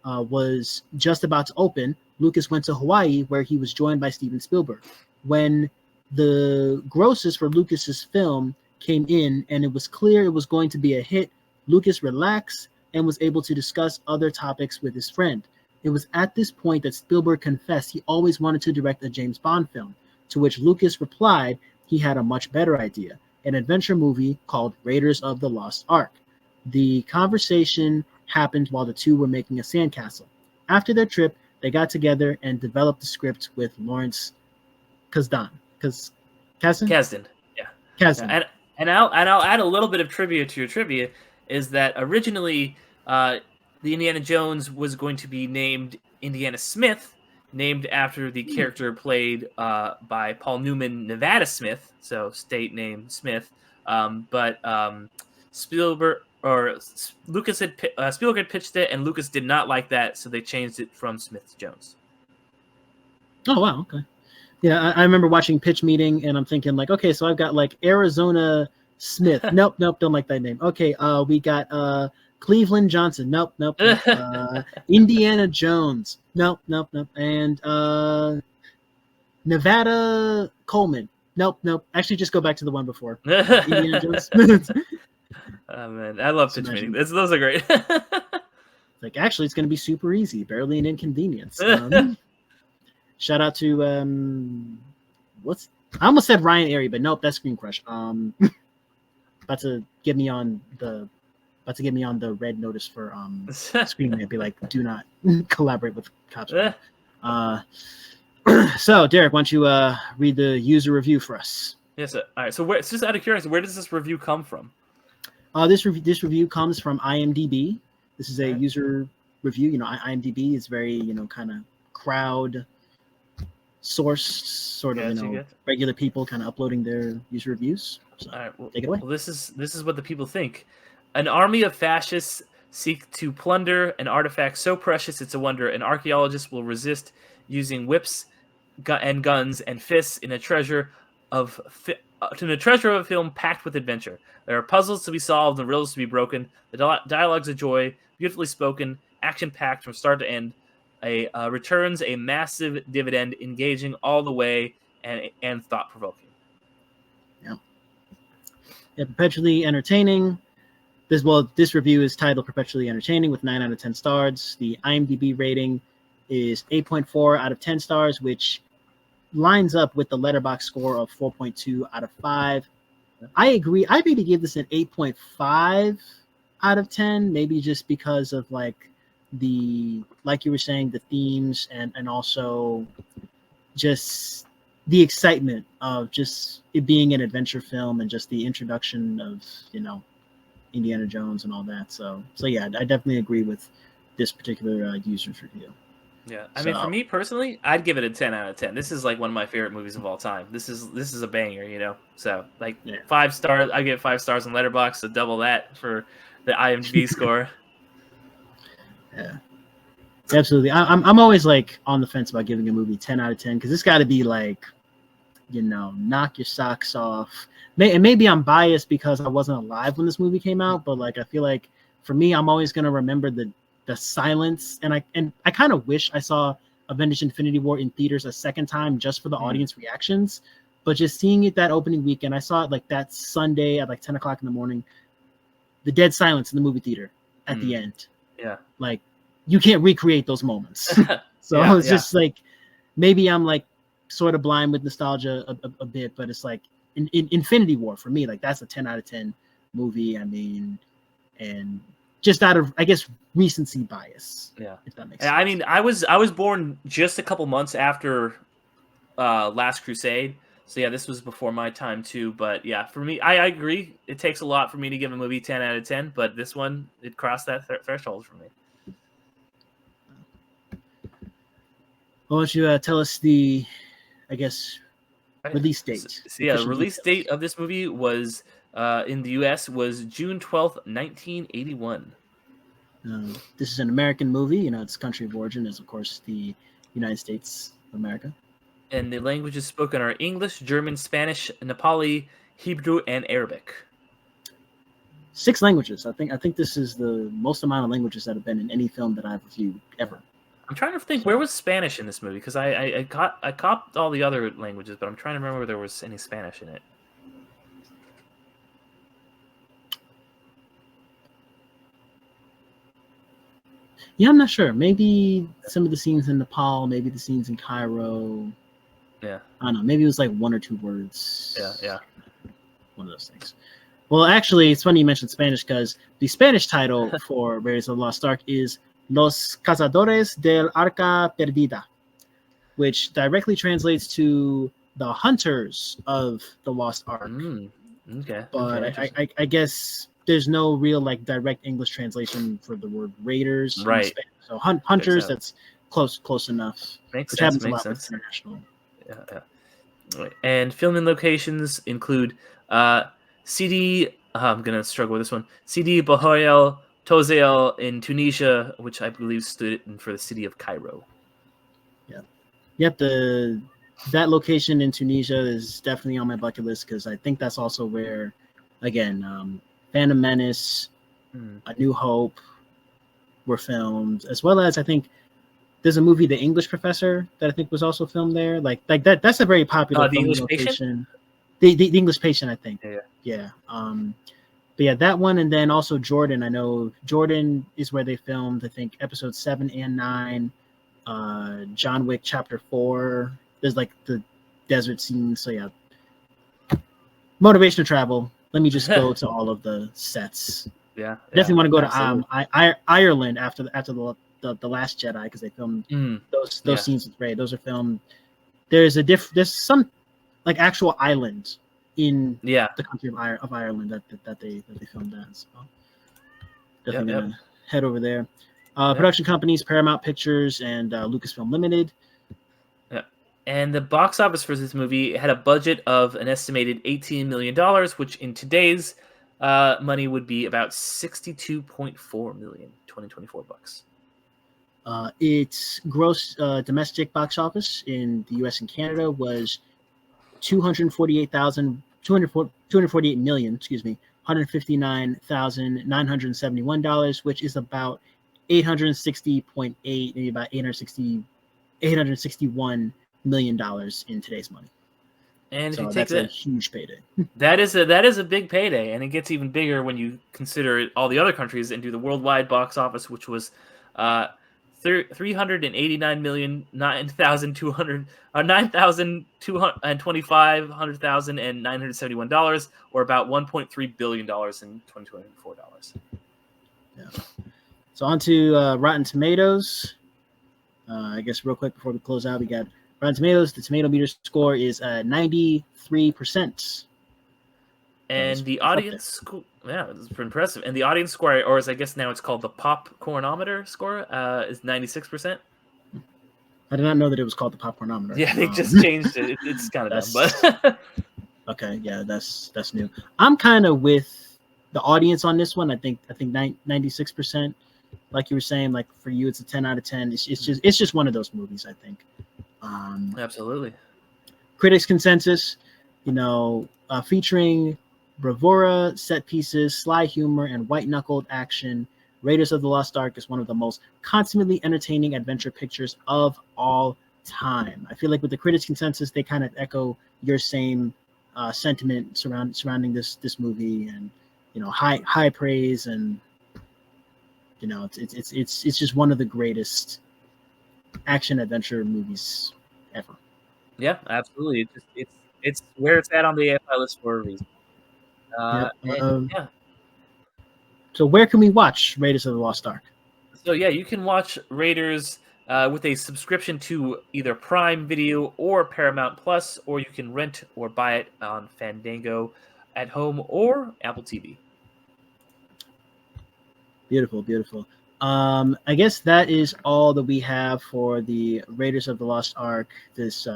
was just about to open, Lucas went to Hawaii, where he was joined by Steven Spielberg. When the grosses for Lucas's film came in and it was clear it was going to be a hit, Lucas relaxed and was able to discuss other topics with his friend. It was at this point that Spielberg confessed he always wanted to direct a James Bond film, to which Lucas replied he had a much better idea, an adventure movie called Raiders of the Lost Ark. The conversation happened while the two were making a sandcastle. After their trip, they got together and developed the script with Lawrence Kasdan. Kasdan? Yeah. Kasdan. And I'll add a little bit of trivia to your trivia, is that originally the Indiana Jones was going to be named Indiana Smith, named after the character played by Paul Newman, Nevada Smith, so state name Smith. But Spielberg had pitched it, and Lucas did not like that, so they changed it from Smith to Jones. Oh wow, okay. Yeah, I remember watching Pitch Meeting, and I'm thinking like, okay, so I've got like Arizona Smith. Nope. Don't like that name. Okay. We got Cleveland Johnson. Nope. Indiana Jones. Nope. And Nevada Coleman. Nope. Actually, just go back to the one before. Indiana Jones. Oh man, I love pitch meetings. Those are great. Like, actually, it's going to be super easy. Barely an inconvenience. Shout out to I almost said Ryan Airy, but nope, that's Screen Crush. About to get me on the red notice for Screen Rant. Be like, do not collaborate with Cobbs Corner. So, Derek, why don't you read the user review for us? Yes, sir. All right. So, it's just out of curiosity, where does this review come from? This review comes from IMDb. This is a user review. IMDb is very kind of crowd sourced, sort of regular people kind of uploading their user reviews. So, all right, take it away. Well, this is what the people think. An army of fascists seek to plunder an artifact so precious it's a wonder. An archaeologist will resist using whips and guns and fists in a treasure of a film packed with adventure. There are puzzles to be solved and riddles to be broken. The dialogue's a joy, beautifully spoken, action-packed from start to end. Returns a massive dividend, engaging all the way and thought-provoking. Yeah, perpetually entertaining. This review is titled Perpetually Entertaining with 9 out of 10 stars. The IMDb rating is 8.4 out of 10 stars, which lines up with the Letterboxd score of 4.2 out of 5. I agree. I maybe give this an 8.5 out of 10, maybe just because of like you were saying, the themes and also just the excitement of just it being an adventure film and just the introduction of Indiana Jones and all that. So yeah, I definitely agree with this particular user's review. Yeah, I mean, for me personally, I'd give it a 10 out of 10. This is like one of my favorite movies of all time. This is a banger, So 5 stars. I give 5 stars on Letterboxd, so double that for the IMDb score. Yeah, absolutely. I'm always like on the fence about giving a movie 10 out of 10 because it's got to be like, knock your socks off. And maybe I'm biased because I wasn't alive when this movie came out, but like I feel like for me, I'm always gonna remember the silence, and I kind of wish I saw Avengers: Infinity War in theaters a second time just for the audience reactions. But just seeing it that opening weekend, I saw it like that Sunday at like 10 o'clock in the morning. The dead silence in the movie theater at the end. Yeah, like you can't recreate those moments. So I was just like, maybe I'm like sort of blind with nostalgia a bit, but it's like in Infinity War for me, like that's a 10 out of 10 movie. I mean, and just out of, I guess, recency bias. Yeah, if that makes sense. I mean, I was born just a couple months after Last Crusade, so yeah, this was before my time too. But yeah, for me, I agree. It takes a lot for me to give a movie 10 out of 10, but this one, it crossed that threshold for me. Why don't you tell us the, I guess, release date? So yeah, the release date of this movie was in the U.S. was June 12th, 1981. This is an American movie. Its country of origin is, of course, the United States of America. And the languages spoken are English, German, Spanish, Nepali, Hebrew, and Arabic. 6 languages. I think this is the most amount of languages that have been in any film that I've reviewed ever. I'm trying to think, where was Spanish in this movie? Because I copped all the other languages, but I'm trying to remember where there was any Spanish in it. Yeah, I'm not sure. Maybe some of the scenes in Nepal, maybe the scenes in Cairo. Yeah. I don't know. Maybe it was like 1 or 2 words. Yeah. One of those things. Well, actually, it's funny you mentioned Spanish because the Spanish title for Raiders of the Lost Ark is Los Cazadores del Arca Perdida, which directly translates to the Hunters of the Lost Ark. Okay. But okay, I guess there's no real like direct English translation for the word Raiders. Right. So Hunters, that's close enough. Makes sense. Makes sense. International. Yeah. And filming locations include Sidi. I'm gonna struggle with this one. Sidi Bohel Tozel in Tunisia, which I believe stood in for the city of Cairo. Yeah. Yep. That location in Tunisia is definitely on my bucket list because I think that's also where again, Phantom Menace, A New Hope were filmed, as well as I think there's a movie, The English Professor, that I think was also filmed there. Like that. That's a very popular The English location. Patient? The English Patient, I think. Yeah. But yeah, that one, and then also Jordan. I know Jordan is where they filmed, I think, episodes 7 and 9. John Wick Chapter 4. There's like the desert scene. So yeah, motivation to travel. Let me just go to all of the sets. Yeah, definitely want to go to Ireland after the Last Jedi, because they filmed those scenes with Rey. Those are filmed. There's some like actual islands in the country of Ireland that they filmed at. So definitely gonna head over there. Production companies: Paramount Pictures and Lucasfilm Limited. Yeah, and the box office for this movie had a budget of an estimated $18 million, which in today's money would be about $62.4 million, 2024 bucks. Its gross domestic box office in the U.S. and Canada was $159,971, which is about $860.8, maybe about $861 million in today's money. And if so you take that's a huge payday. That is a big payday, and it gets even bigger when you consider all the other countries and do the worldwide box office, which was $9,225,971, or about $1.3 billion in 2024 dollars. Yeah. So on to Rotten Tomatoes. I guess real quick before we close out, we got Rotten Tomatoes. The tomato meter score is 93%. And the audience, it's impressive. And the audience score, or as I guess now it's called the popcornometer score, is 96%. I did not know that it was called the popcornometer. Yeah, they just changed it. It's kind of dumb, but okay, yeah, that's new. I'm kind of with the audience on this one. I think 96%. Like you were saying, like for you, it's a 10 out of 10. It's just one of those movies, I think. Absolutely. Critics' consensus, featuring bravura, set pieces, sly humor, and white-knuckled action, Raiders of the Lost Ark is one of the most consummately entertaining adventure pictures of all time. I feel like with the critics' consensus, they kind of echo your same sentiment surrounding this movie, and high praise, and it's just one of the greatest action adventure movies ever. Yeah, absolutely. It's where it's at on the AFI list for a reason. So where can we watch Raiders of the Lost Ark? So yeah, you can watch Raiders with a subscription to either Prime Video or Paramount Plus, or you can rent or buy it on Fandango at home or Apple TV. Beautiful. I guess that is all that we have for the Raiders of the Lost Ark, this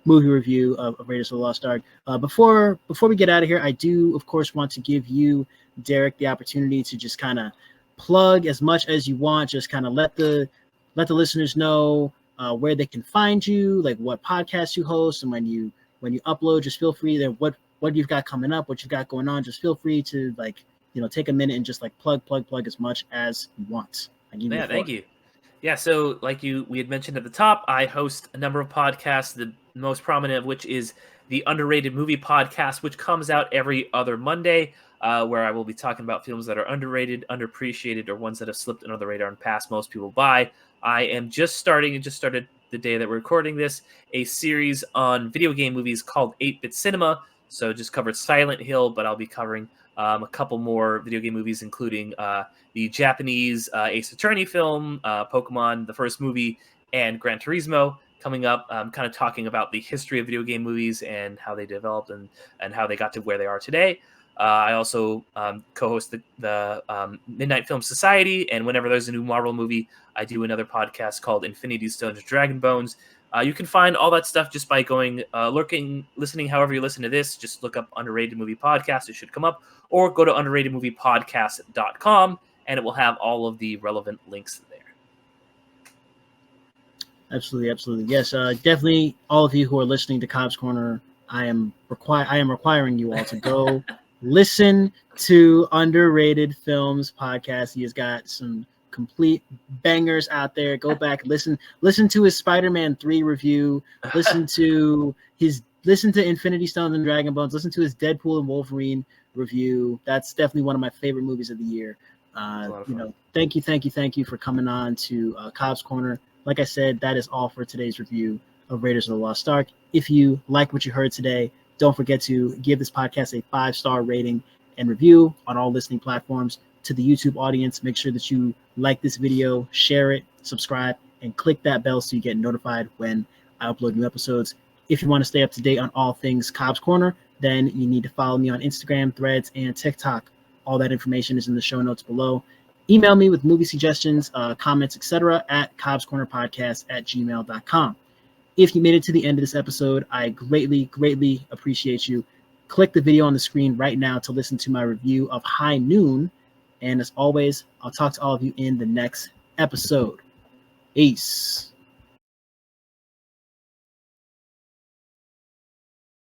movie review of Raiders of the Lost Ark. Before we get out of here, I do, of course, want to give you, Derick, the opportunity to just kind of plug as much as you want. Just kind of let the listeners know where they can find you, like what podcasts you host, and when you upload, just feel free to what you've got coming up, what you've got going on. Just feel free to take a minute and just plug as much as you want. Thank you. Yeah, so like we had mentioned at the top, I host a number of podcasts, the most prominent of which is the Underrated Movie Podcast, which comes out every other Monday, where I will be talking about films that are underrated, underappreciated, or ones that have slipped under the radar and passed most people by. I am just started the day that we're recording this, a series on video game movies called 8-Bit Cinema. So just covered Silent Hill, but I'll be covering a couple more video game movies, including the Japanese Ace Attorney film, Pokemon, the first movie, and Gran Turismo coming up, kind of talking about the history of video game movies and how they developed and how they got to where they are today. I also co-host the Midnight Film Society, and whenever there's a new Marvel movie, I do another podcast called Infinity Stones Dragon Bones. You can find all that stuff just by going, listening however you listen to this. Just look up Underrated Movie Podcast. It should come up. Or go to underratedmoviepodcast.com, and it will have all of the relevant links there. Absolutely. Yes, definitely all of you who are listening to Cobbs Corner, I am requiring you all to go listen to Underrated Films podcast. He has got some complete bangers out there. Go back, listen to his Spider-Man 3 review, listen to Infinity Stones and Dragon Bones, listen to his Deadpool and Wolverine review. That's definitely one of my favorite movies of the year. Thank you for coming on to Cobbs Corner. Like I said, that is all for today's review of Raiders of the Lost Ark. If you like what you heard today, don't forget to give this podcast a 5-star rating and review on all listening platforms. To the YouTube audience, make sure that you like this video, share it, subscribe, and click that bell so you get notified when I upload new episodes. If you want to stay up to date on all things Cobbs Corner, then you need to follow me on Instagram, Threads, and TikTok. All that information is in the show notes below. Email me with movie suggestions, comments, etc. at cobbscornerpodcast@gmail.com. If you made it to the end of this episode, I greatly, greatly appreciate you. Click the video on the screen right now to listen to my review of High Noon. And as always, I'll talk to all of you in the next episode. Peace.